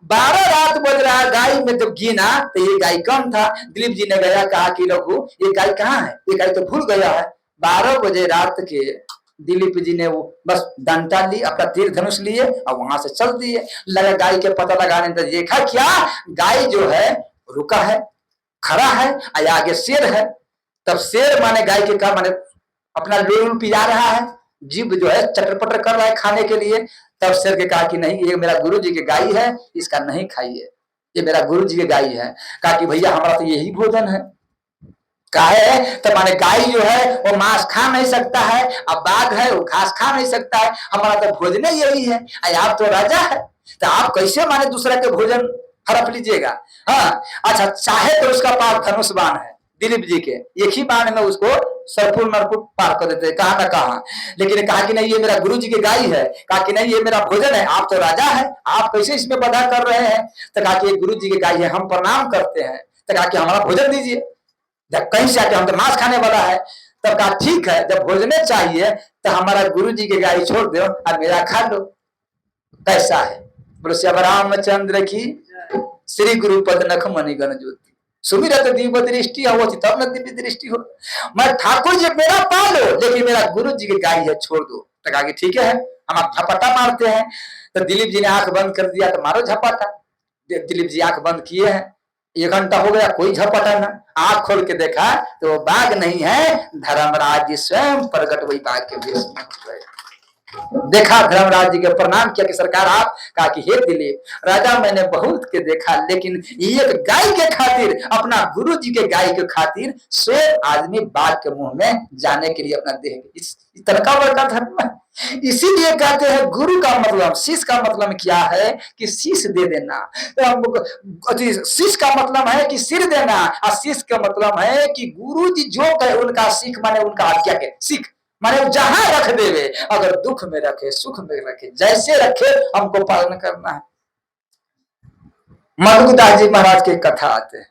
12 रात बज रहा, गाय में जब गिना तो ये गाय कम था। दिलीप जी ने गया, कहा कि रघु ये गाय कहाँ है? ये गाय तो भूल गया है। 12 बजे रात के दिलीप जी ने वो बस डंडा ली, अपना तीर धनुष लिए और वहां से चल दिए। लगा गाय के पता लगाने, तो देखा क्या गाय जो है रुका है, खड़ा है और आगे शेर है। तब शेर माने गाय के का माने अपना लोल पिला रहा है, जीभ जो है चटर पटर कर रहा है खाने के लिए। तब शेर के कहा कि नहीं ये मेरा गुरु जी की गाय है, इसका नहीं खाइए, ये मेरा गुरु जी की गाय है। कहा कि भैया हमारा तो यही भोजन है। काहे? तो माने गाय जो है वो मांस खा नहीं सकता है, अब बाघ है वो घास खा नहीं सकता है, हमारा तो भोजन यही है। आप तो राजा है, तो आप कैसे माने दूसरा के भोजन हड़प लीजिएगा? हाँ अच्छा, चाहे तो उसका पार धनुष बाण है दिलीप जी के, एक ही बाण में उसको सरपुर नरपुर पार कर देते, कहा ना कहा। लेकिन कहा कि नहीं ये मेरा गुरु जी की गाय है, कहा कि नहीं ये मेरा भोजन है, आप तो राजा है, आप कैसे इसमें बाधा कर रहे हैं? तो कहा कि गुरु जी की गाय है, हम प्रणाम करते हैं। तो कहा कि हमारा भोजन दीजिए, जब कहीं से आके हम तो मांस खाने वाला है। तब कहा ठीक है, जब भोजने चाहिए तो हमारा गुरु जी की गाय छोड़ दो और मेरा खा लो। कैसा है? बोलो श्याम रामचंद्र की। श्री गुरुपद नख मणिगण ज्योति सुमिरत दिव्य दृष्टि हो, तब न दिव्य दृष्टि हो। मैं ठाकुर जी मेरा पालो, लेकिन मेरा गुरु जी की गाय है छोड़ दो। तो कहा कि ठीक है हम आप झपटा मारते हैं। तो दिलीप जी ने आंख बंद कर दिया, तो मारो झपटा। दिलीप जी आंख बंद किए हैं, 1 घंटा हो गया कोई झपटा ना। आंख खोल के देखा तो बाघ नहीं है, धर्मराज जी स्वयं प्रकट वही बाघ के वेश में हो गए। देखा धर्मराज जी के प्रणाम किया कि सरकार आप। कहा कि हे दिलीप राजा मैंने बहुत के देखा, लेकिन एक गाय के खातिर, अपना गुरु जी के गाय के खातिर स्वयं आदमी बाघ के मुंह में जाने के लिए अपना देह, इस तनका बड़का धर्म है। इसीलिए कहते हैं गुरु का मतलब, शिष्य का मतलब क्या है कि शीश दे देना। शिष्य का मतलब है कि सिर देना, और शिष्य का मतलब है कि गुरु जी जो कहे उनका सीख, माने उनका आज्ञा के सीख, माने जहां रख देवे, अगर दुख में रखे सुख में रखे, जैसे रखे हमको पालन करना है। मधुदास जी महाराज की कथा आते हैं,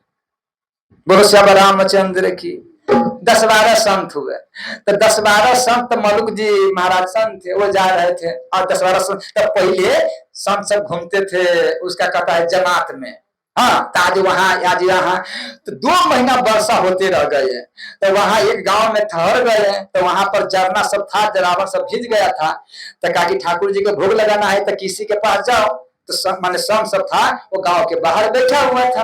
बोलो श्याम रामचंद्र की। 10-12 संत हुए, तो 10-12 संत मलुक जी महाराज संत थे, वो जा रहे थे। और 10-12 संत तब पहले संत सब घूमते थे, उसका कथा है जमात में। हाँ आज वहां आज यहाँ, तो 2 महीना वर्षा होते रह गए। तो वहां एक गांव में ठहर गए, तो वहां पर जरना सब था, जरावन सब भीज गया था। तो कहा कि ठाकुर जी को भोग लगाना है तो किसी के पास जाओ। तो माने सब था वो गांव के बाहर बैठा हुआ था,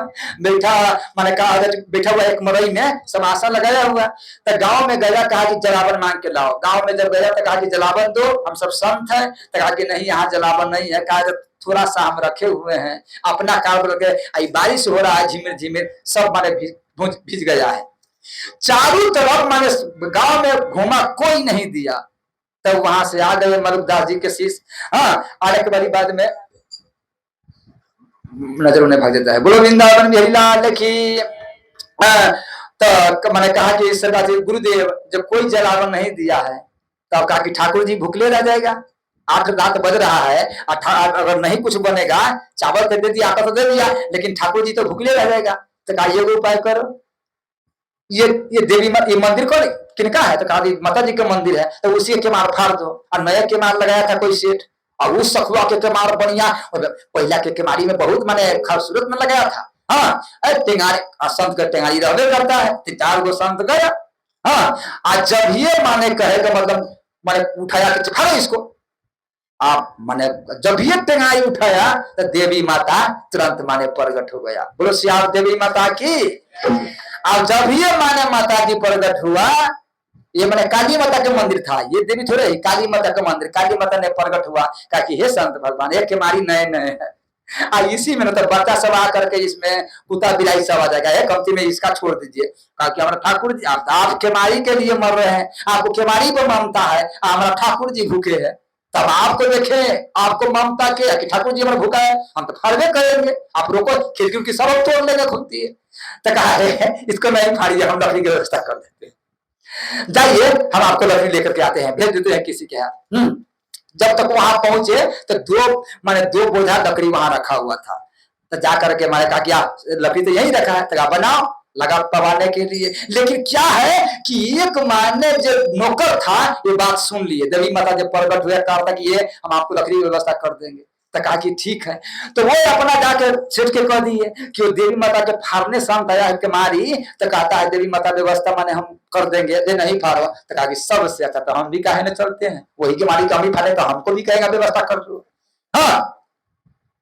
माने कहा बैठा हुआ एक मरई में समासन लगाया हुआ। तो गांव में गया, कहा कि जलावन मांग के लाओ। गांव में जब गया तो कहा कि जलावन दो, हम सब संत हैं। तो कहा कि नहीं यहाँ जलावन नहीं है। कहा थोड़ा सा हम रखे हुए हैं, अपना काम करके, बारिश हो रहा है झिमिर झिमिर, सब माने भीज गया है। चारों तरफ माने गांव में घूमा, कोई नहीं दिया। तब वहां से आ गए मलुकदास जी के शिष्य। हाँ आने के बड़ी बाद में नजर उन्हें भाग देता है। बोलो वृंदावन बिहारी लाल की। तो मैंने कहा कि सरकार जी गुरुदेव जब कोई जलावन नहीं दिया है, तो कहा कि ठाकुर जी भूखले रह जाएगा, 8 रात बज रहा है, अगर नहीं कुछ बनेगा, चावल तो दे दिया, आटा तो दे दिया, लेकिन ठाकुर जी तो भूखले रह जाएगा। तो कहा ये उपाय करो, ये देवी ये मंदिर कौन किनका है? तो कहा माता जी का मंदिर है, तो उसी के मार फाड़ दो। और नया के मार लगाया था कोई सेठ, और उस सखुआ के मार बढ़िया, पहला के केमारी में बहुत माने खूबसूरत में लगाया था। हाँ टेंगारी संत का टेंगारी रहबे करता है। 4 गो संत गया, हाँ, आज जब ये माने कहेगा मतलब माने उठाया कि फाड़ो इसको, आप माने जब ये टेंगाई उठाया तो देवी माता तुरंत माने प्रकट हो गया। बोलो श्याम देवी माता की। और जब ये माने माता जी प्रकट हुआ, ये मैंने काली माता के मंदिर था, ये देवी थोड़े, काली माता का मंदिर, काली माता ने प्रकट हुआ, कहा कि हे संत भगवान, एक केमारी नए नए है। इसी में तो बच्चा सब आकर के इसमें कुत्ता बिलाई सब आ जाएगा, है कमती में इसका छोड़ दीजिए। कहा कि हमारा ठाकुर जी, आप केमारी के लिए मर रहे हैं, आपको केमारी पर ममता है, हमारा ठाकुर जी भूखे हैं, तब आपको देखे आपको ममता के कि ठाकुर जी हमारा भूखा है, हम तो फाड़वे करेंगे, आप रोको, खिड़की की सब तोड़ लेंगे खुलती है। तो कहा है इसको नहीं फाड़िए, हम लकड़ी की व्यवस्था कर देते हैं, जाइए हम आपको लकड़ी लेकर के आते हैं, भेज देते हैं किसी के यहाँ। जब तक वहां पहुंचे तो दो बोझा लकड़ी वहां रखा हुआ था। तो जाकर के मैंने कहा कि आप लकड़ी तो यही रखा है, तो बनाओ, लगा पवाने के लिए। लेकिन क्या है कि एक माने जो नौकर था ये बात सुन लिए, देवी माता जब प्रकट हुआ कहा था कि ये हम आपको लकड़ी की व्यवस्था कर देंगे। तो कहा कि ठीक है, तो वो अपना जाकर सेठ के कह दिए कि वो देवी माता के फाड़ने शांत आया है मारी, तो कहता है देवी माता व्यवस्था माने हम कर देंगे, दे नहीं फाड़ो। तो कहा कि सबसे अच्छा तो हम भी काहे न चलते हैं, वही के मारी कमी फाड़े तो हमको भी कहेगा व्यवस्था कर दो। हाँ,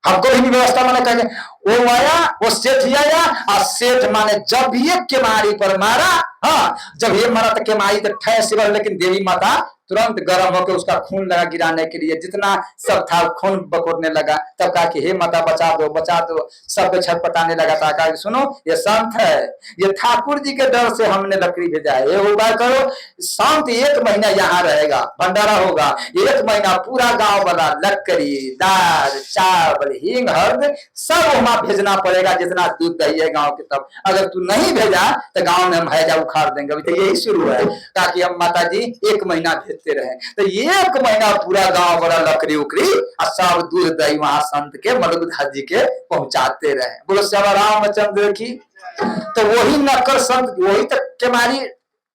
हमको भी व्यवस्था माने कहेंगे। वो आया, वो सेठ आया, और सेठ माने जब ये केमारी पर मारा, हाँ जब ये मारा तो केमारी तो ठहर सिवर, लेकिन देवी माता तुरंत गर्म होकर उसका खून लगा गिराने के लिए, जितना सब था खून बकोरने लगा। तब कहा कि हे माता बचा दो बचा दो, सब छटपटाने लगा था। कहा सुनो ये संत है, ये ठाकुर जी के डर से हमने लकड़ी भेजा है, ये उपाय करो, संत 1 महीना यहाँ रहेगा, भंडारा होगा 1 महीना, पूरा गांव वाला लकड़ी दाल चावल हींग हर्द सब वहां भेजना पड़ेगा, जितना दूध दही है गांव के। तब अगर तू नहीं भेजा तो गांव में हम हैजा उखाड़ देंगे। अभी तो यही शुरू है, ताकि हम माता जी 1 महीना भेजते रहे। तो 1 महीना पूरा गांव बड़ा लकड़ी उकड़ी और सब दूध दही वहां संत के मलुकदास जी के पहुंचाते रहे। बोलो श्यामा रामचंद्र की। तो वही नक्कर संत, वही तक केमारी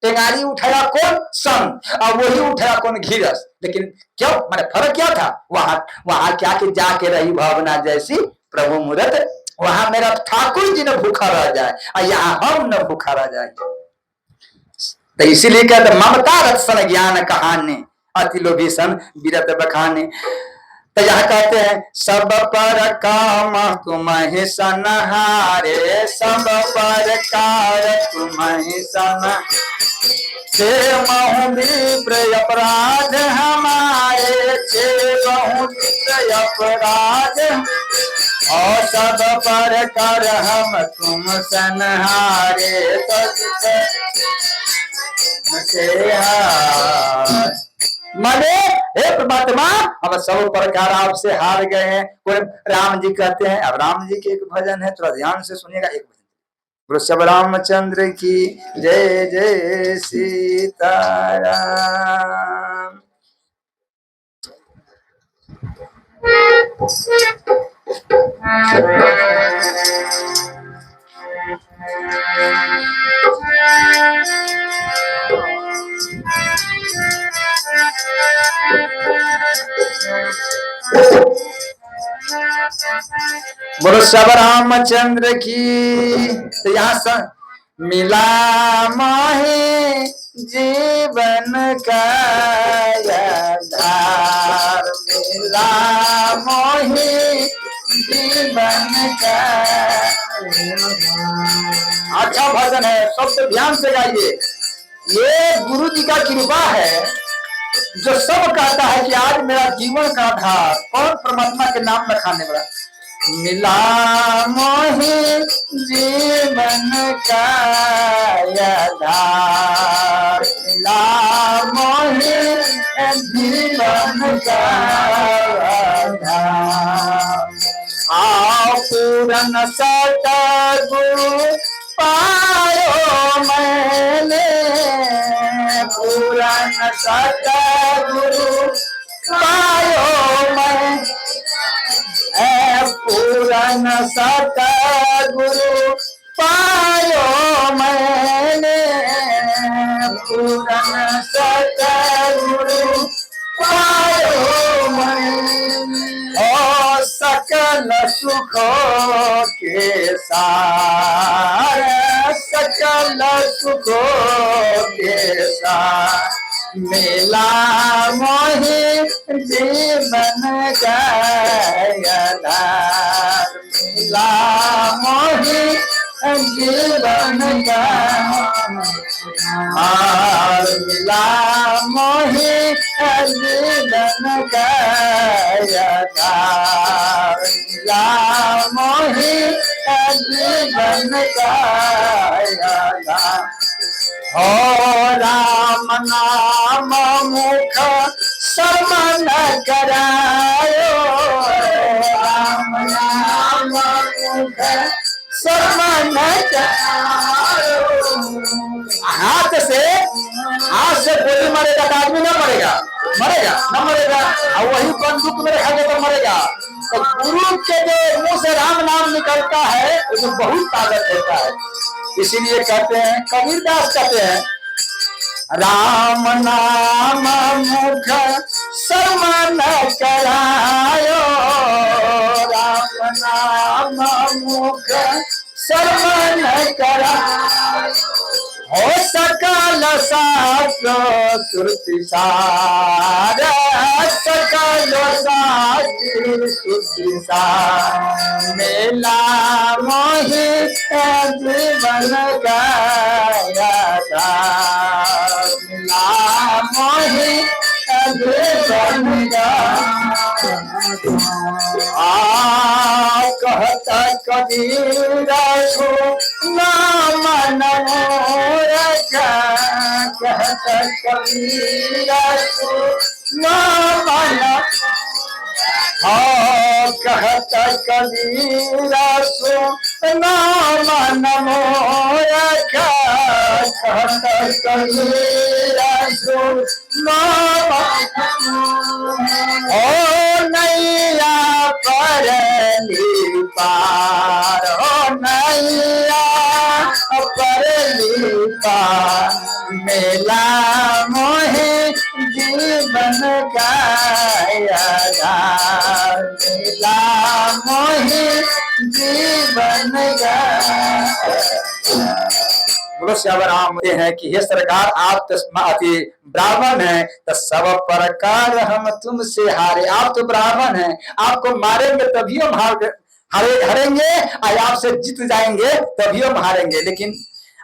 टेंगारी उठाया कौन? संत, और वही उठाया कौन? घीरस। लेकिन क्यों, माने फर्क क्या था? वहां क्या कि जाके रही भावना जैसी प्रभु मूर्त, वहां मेरा ठाकुर जी न भूखा रह जाए और यहाँ हम न भूखा रह जाए। तो इसीलिए कहते ममता रत्सन ज्ञान कहानी, अति लोभी सन बीरत बखाने। तो यह कहते हैं सब पर काम तुम्हें सनहारे, सब पर कार तुम्हें सन छे महु विप्र अपराध हमारे, छे महु विप्र अपराध, और सब पर कर हम तुम सनहारे, माने हे परमात्मा हम सब प्रकार आपसे हार गए हैं। कोई राम जी कहते हैं, अब राम जी के एक भजन है, थोड़ा ध्यान से सुनिएगा। एक भजन, वृषभ रामचंद्र की जय जय सीताराम। बोलो सब रामचंद्र की। तो यहाँ मिला माहे जीवन का आधार, मिला मोहे जीवन का। अच्छा भजन है, सबसे ध्यान से गाइए। ये गुरु जी का कृपा है जो सब कहता है कि आज मेरा जीवन का आधार कौन? परमात्मा के नाम में खाने वाला। मिला मोहे जीवन का आधार, मिला मोहे जीवन का आधार, आओ पूरन सतगुरु पायो मैंने, पूरन सतगुरु पायो मैं, पूरन सतगुरु पायो मैंने, पूरन सतगुरु पायो मैंने, ओ सकल सुखों के सार सकल सुखों के साथ मेला मोहि जीवन का आधार, मेला मोहि जीवन का मिला मोहि जीवन का आधार, मिला मोहि जीवन का आधार। हो राम नाम मुख शर्मन करायो, राम नाम मुख शर्मन करायो। हाथ से गोली मारेगा तो आदमी ना मरेगा, मरेगा ना मरेगा, और वही बंदूक में रखा तो मरेगा। तो गुरु के जो मुंह से राम नाम निकलता है उसमें बहुत ताकत होता है। इसीलिए कहते हैं, कबीरदास कहते हैं, राम नाम मुख शर्मन करायो, राम नाम मुख शर्मन करायो। हो सकल शास्त्र श्रुति सार, सकल शास्त्र श्रुति सार मेला मोहि जीवन का आधार, मेला मोहि जीवन का कहता कबीरा सो नाम नमोरखा, कहता कबीरा सो नाम कहता कबीरा सो नाम नमोरखा, कहता कबीरा सो नाम ओ नैया परली पार, ओ नैया परली पार मेला मोहि जीवन का आधार, मेला मोहि जीवन का। बोलो श्यावर राम हैं कि हे सरकार आप तो ब्राह्मण हैं तो सब प्रकार हम तुमसे हारे। आप तो ब्राह्मण हैं, आपको मारेंगे तभी हम हारेंगे, और आपसे जीत जाएंगे तभी हम हारेंगे। लेकिन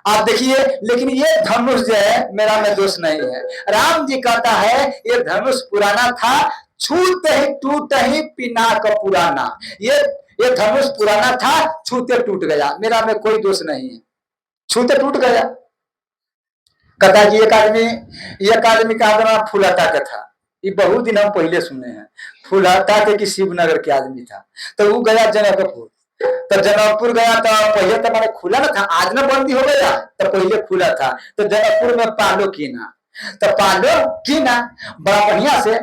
आप देखिए, लेकिन ये धनुष जो है मेरा में दोष नहीं है। राम जी कहता है ये धनुष पुराना था, छूते ही टूट ही पिनाक पुराना। ये धनुष पुराना था, छूते टूट गया, मेरा में कोई दोष नहीं है, छूते टूट गया। कहता कि एक आदमी का नाम फुलाता का था, ये बहुत दिन हम पहले सुने हैं। फुलाता के कि शिवनगर के आदमी था, तो वो गया जनकपुर। तो जनकपुर गया तो पहले तो मैंने खुला ना था, आज ना बंदी हो गया, तो पहले खुला था। तो जनकपुर में पालो कीना, तो पालो कीना बड़ा बढ़िया से,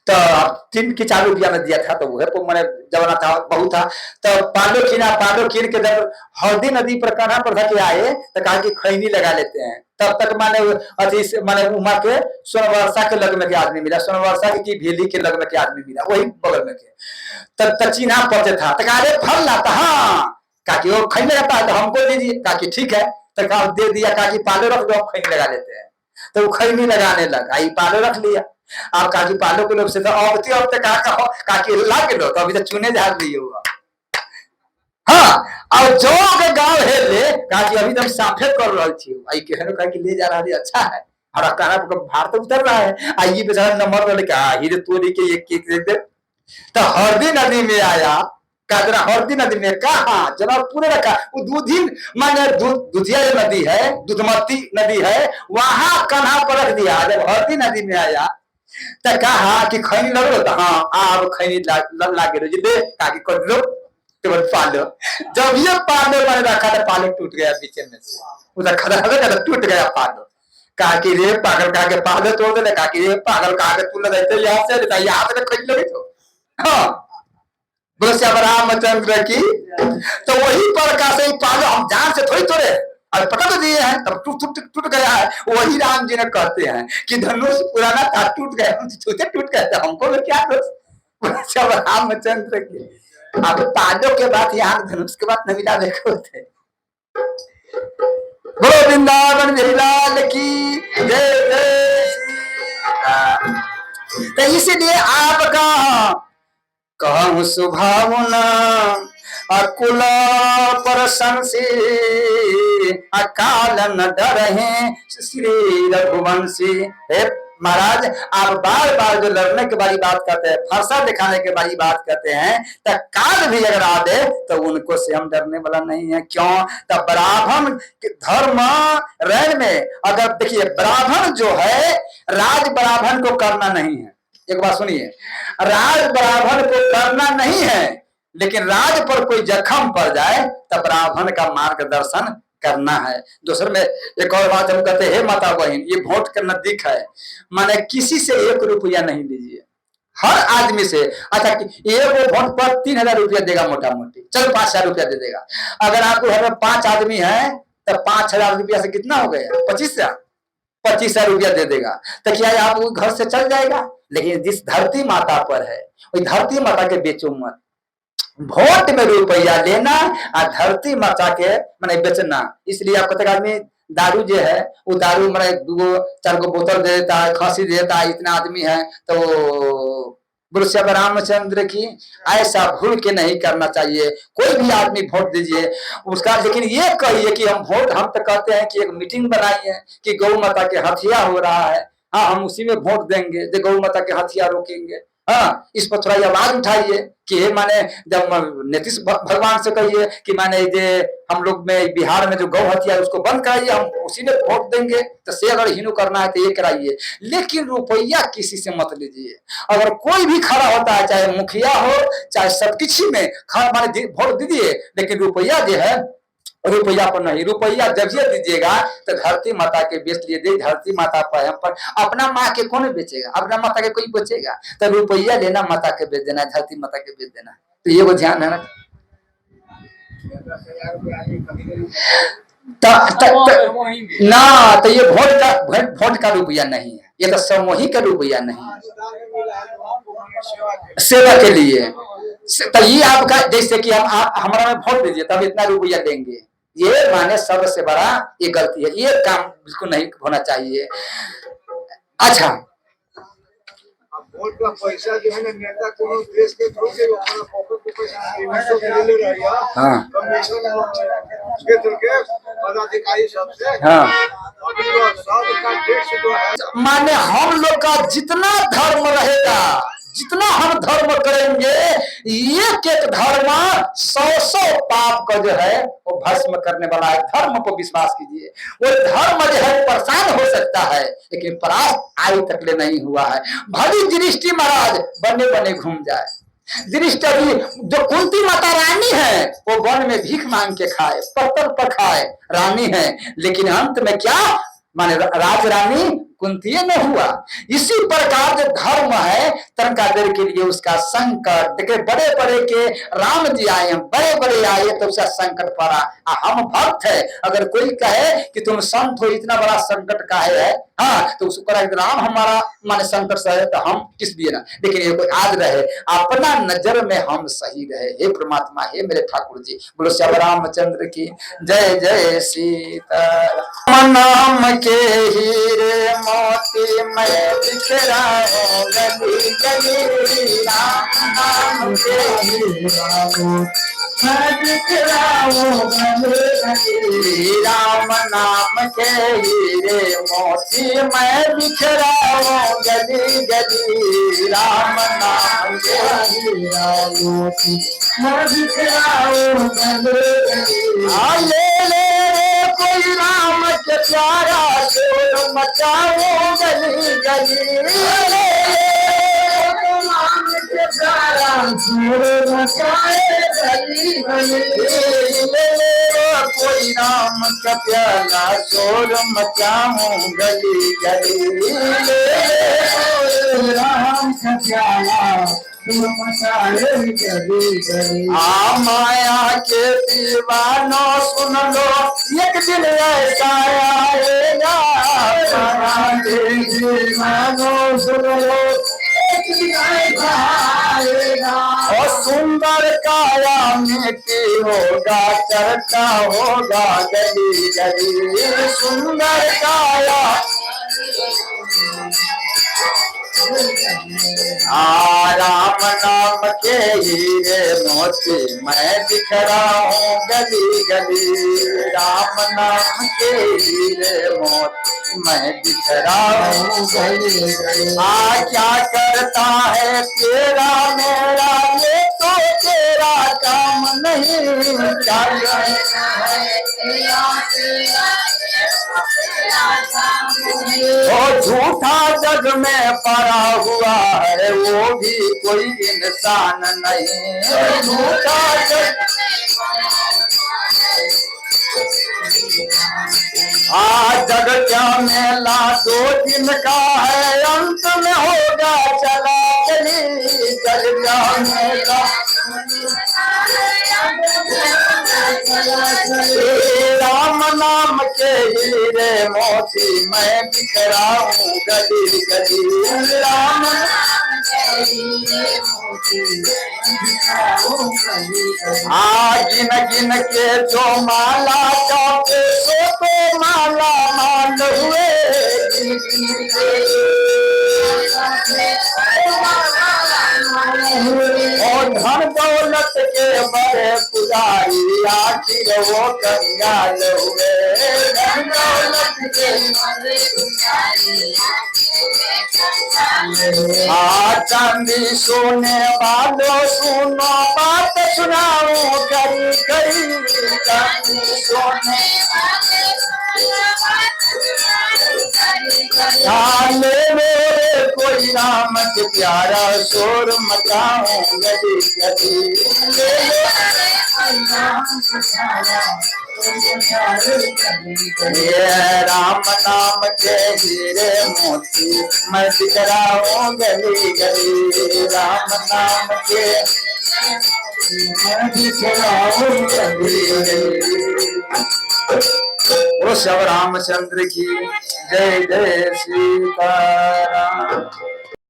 तो 3 की 4 रुपया में दिया था, तो वह मैंने जमाना था बहुत था। तो पालो कीन के जब हल्दी नदी पर कान्हा पर धके आए तो कहा कि खैनी लगा लेते हैं। तब तक माने उमा के सोनवर्षा के लग में के आदमी मिला, सोनवर्षा की भेली के लग में के आदमी मिला, वही बगल में के। तब चिन्हा पड़ते था, तो कहा फल लाता, हाँ काकी वो खैनी लगाता है तो हमको दीजिए। काकी ठीक है, तो कहा दे दिया, काकी पालो रख दो, खैनी लगा लेते हैं। तो वो खैनी लगाने लगा, आई पालो रख लिया। आप काकी पालो के लोग से तो अब तक कहा काकी ला के लो, तो अभी तो चुने झाड़ दिए हुआ। हाँ, और जो के गांव है ले काकी अभी तक साफे कर रही थी, आई कहनो काकी ले जा रहा है, अच्छा है। और कहना भार तो उतर रहा है, आई बेचारा नंबर वाले का हीरे तोड़ी के एक दे। तो हरदी नदी में आया, कादरा हरदी नदी में कहा जनकपुर रखा, वो दूधी माने दूधिया नदी है, दूधमती नदी है, वहां कन्हा पर रख दिया। जब हरदी नदी में आया तो कहा कि खैनी लग लो, तो हाँ आप खैनी लागे लो दे, काकी कर लो केवल पालो। जब ये पालो मैंने रखा था, पालो टूट गया पीछे में से, उधर खड़ा टूट गया पालो। कहा कि रे पागल, कहा के पालो तोड़ दे, कहा कि रे पागल, कहा के तू लगाते यहाँ से यहाँ से खरीद लगे तो। हाँ बोलो रामचंद्र की। तो वही पर का से पालो हम जान से थोड़ी तोड़े, अब पता तो दिए हैं, तब टूट गया है। वही राम जी ने कहते हैं कि धनुष पुराना था, टूट गया, टूट गया, हमको में क्या दोष। रामचंद्र की। अब पांडव के बाद यहाँ धनुष के बाद न मिला देखो थे। बोलो वृंदावन बिहारी लाल की जय जय सीता। तो इसीलिए आपका कहूँ सुभावना अकुल पर संसी अकाल न डरहे श्री रघुवंशी। हे महाराज, आप बार बार जो लड़ने के बारी बात करते हैं, फरसा दिखाने के बारी बात करते हैं, तो काल भी अगर आ दे तो उनको से हम डरने वाला नहीं है। क्यों? तब ब्राह्मण धर्म रैन में अगर देखिए, ब्राह्मण जो है राज ब्राह्मण को करना नहीं है। एक बात सुनिए, राज ब्राह्मण को करना नहीं है, लेकिन राज पर कोई जख्म पड़ जाए तब ब्राह्मण का मार्गदर्शन करना है। दूसरे में एक और बात हम कहते हैं, माता बहन, ये वोट के नजदीक है, माने किसी से 1 रुपया नहीं दीजिए, हर आदमी से। अच्छा, एक वोट पर 3000 रुपया देगा मोटा मोटी, चलो 5000 रुपया दे देगा। अगर आपको घर में 5 आदमी है तो 5000 रुपया से कितना हो गया? 25,000 रुपया दे देगा। तो क्या आप वो घर से चल जाएगा? लेकिन जिस धरती माता पर है, वही धरती माता के बेचो मत। वोट में रुपया लेना और धरती माता के मैंने बेचना। इसलिए आप कहते आदमी दारू जो है, वो दारू मैंने 2-4 बोतल दे देता है, खांसी दे देता है, इतना आदमी है तो गुरु रामचंद्र की ऐसा भूल के नहीं करना चाहिए। कोई भी आदमी वोट दीजिए उसका, लेकिन ये कहिए कि हम तो कहते हैं कि एक मीटिंग बनाई है कि गौ माता के हत्या हो रहा है, हाँ हम उसी में वोट देंगे, जो गौ माता के हत्या रोकेंगे। हाँ, इस पर थोड़ा आवाज उठाइए कि माने जब नीतीश भगवान से कहिए कि माने जे हम लोग में बिहार में जो गौ हत्या है उसको बंद कराइए, हम उसी में वोट देंगे। तो से अगर हिनू करना है तो ये कराइए, लेकिन रुपया किसी से मत लीजिए। अगर कोई भी खड़ा होता है, चाहे मुखिया हो चाहे सब किसी में माने वोट दीजिए, लेकिन रुपया जो है रुपया पर नहीं। रुपया जब ये दीजिएगा तो धरती माता के बेच लिए दे, धरती माता पर हम पर अपना माँ के कौन बेचेगा? अपना माता के कोई बेचेगा? तो रुपया लेना माता के बेच देना है, धरती माता के बेच देना है। तो ये वो ध्यान है ना। ना तो ये वोट का रुपया नहीं है, ये तो सामूहिक का रुपया नहीं है, सेवा के लिए। तो ये आपका जैसे कि हम हमारा में वोट दीजिए तब इतना रुपया देंगे, ये माने सबसे बड़ा ये गलती है। ये काम बिल्कुल नहीं होना चाहिए। अच्छा,
वोट का पैसा जो है ना, नेता को देश के थ्रू से अपना पॉकेट को पैसा ले रहा है।
हाँ,
कमीशन क्षेत्र के पदाधिकारी सबसे।
हाँ,
सबका टैक्स जो है,
माने हम लोग का जितना धर्म रहेगा, जितना हम धर्म करेंगे, एक धर्म 100 पाप का जो है वो भस्म करने वाला है। धर्म को विश्वास कीजिए, वो धर्म जो है परेशान हो सकता है, लेकिन परास्त आज तक ले नहीं हुआ है। भली दृष्टि महाराज बने बने घूम जाए, दृष्टि जो कुंती माता रानी है वो वन में भीख मांग के खाए, पत्थर पर खाए, रानी है, लेकिन अंत में क्या माने राज रानी कुंती न हुआ। इसी प्रकार जो धर्म है, तनका देर के लिए उसका संकट देखे, बड़े बड़े के राम जी आए, बड़े बड़े आए तो उसका संकट पड़ा। हम भक्त है, अगर कोई कहे कि तुम संत हो, इतना बड़ा संकट का है, हाँ, तो उसको राम हमारा माने संकट सहे तो हम किस लिए ना। लेकिन ये कोई आज रहे अपना नजर में हम सही रहे। हे परमात्मा, हे मेरे ठाकुर जी, बोलो श्याम रामचंद्र की जय जय सीता। नाम के हीरे मोती मैं बिखराऊं गली गली, राम के हीरे मैं बिखराऊं गली गली, राम नाम के हीरे मोती मैं बिखराऊं गली गली, राम नाम के हीरा मोती मैं बिखराऊं गली गली। ले कोई राम के प्यारा शोर मचाओ गली गली, राम के प्यारा शोर मचाए गली गली, कोई राम का प्यारा शोर मचाओ गली गली, राम का प्यारा माया के दीवानो सुन लो, एक दिन ऐसा आएगा। माया के दीवानो सुन लो, एक और सुंदर काया मिट्टी होगा, चर्चा होगा गली गली। सुंदर काया राम नाम के हीरे मोती मैं बिखरा हूँ गली गली। राम नाम के हीरे मोती मैं बिखरा हूँ गली गली। क्या करता है तेरा मेरा, ये तो तेरा काम नहीं। क्या वो झूठा जग में पड़ा हुआ है, वो भी कोई इंसान नहीं। झूठा जग जग क्या मेला 2 दिन का है, अंत में होगा चला चली। जग क्या मेला राम नाम के हीरे मोती मैं बिखरा हूँ गली गली। राम गिन गिन के जो माला जाते सो तो माला माल हुए। गिन गिन और धन दौलत के बड़े पुजारी, आखिर वो कंगाल हुए। धन दौलत के चांदी सोने वालों सुनो बात सुनाओ करी करी। चांदी सोने ले मेरे कोई राम के प्यारा, शोर मचाऊं गली गली। ये राम नाम के हीरे मोती मैं बिखरा हूँ गली गली। राम नाम के मैं बिखरा हूँ गली गली। वो सब रामचंद्र की जय जय सीताराम।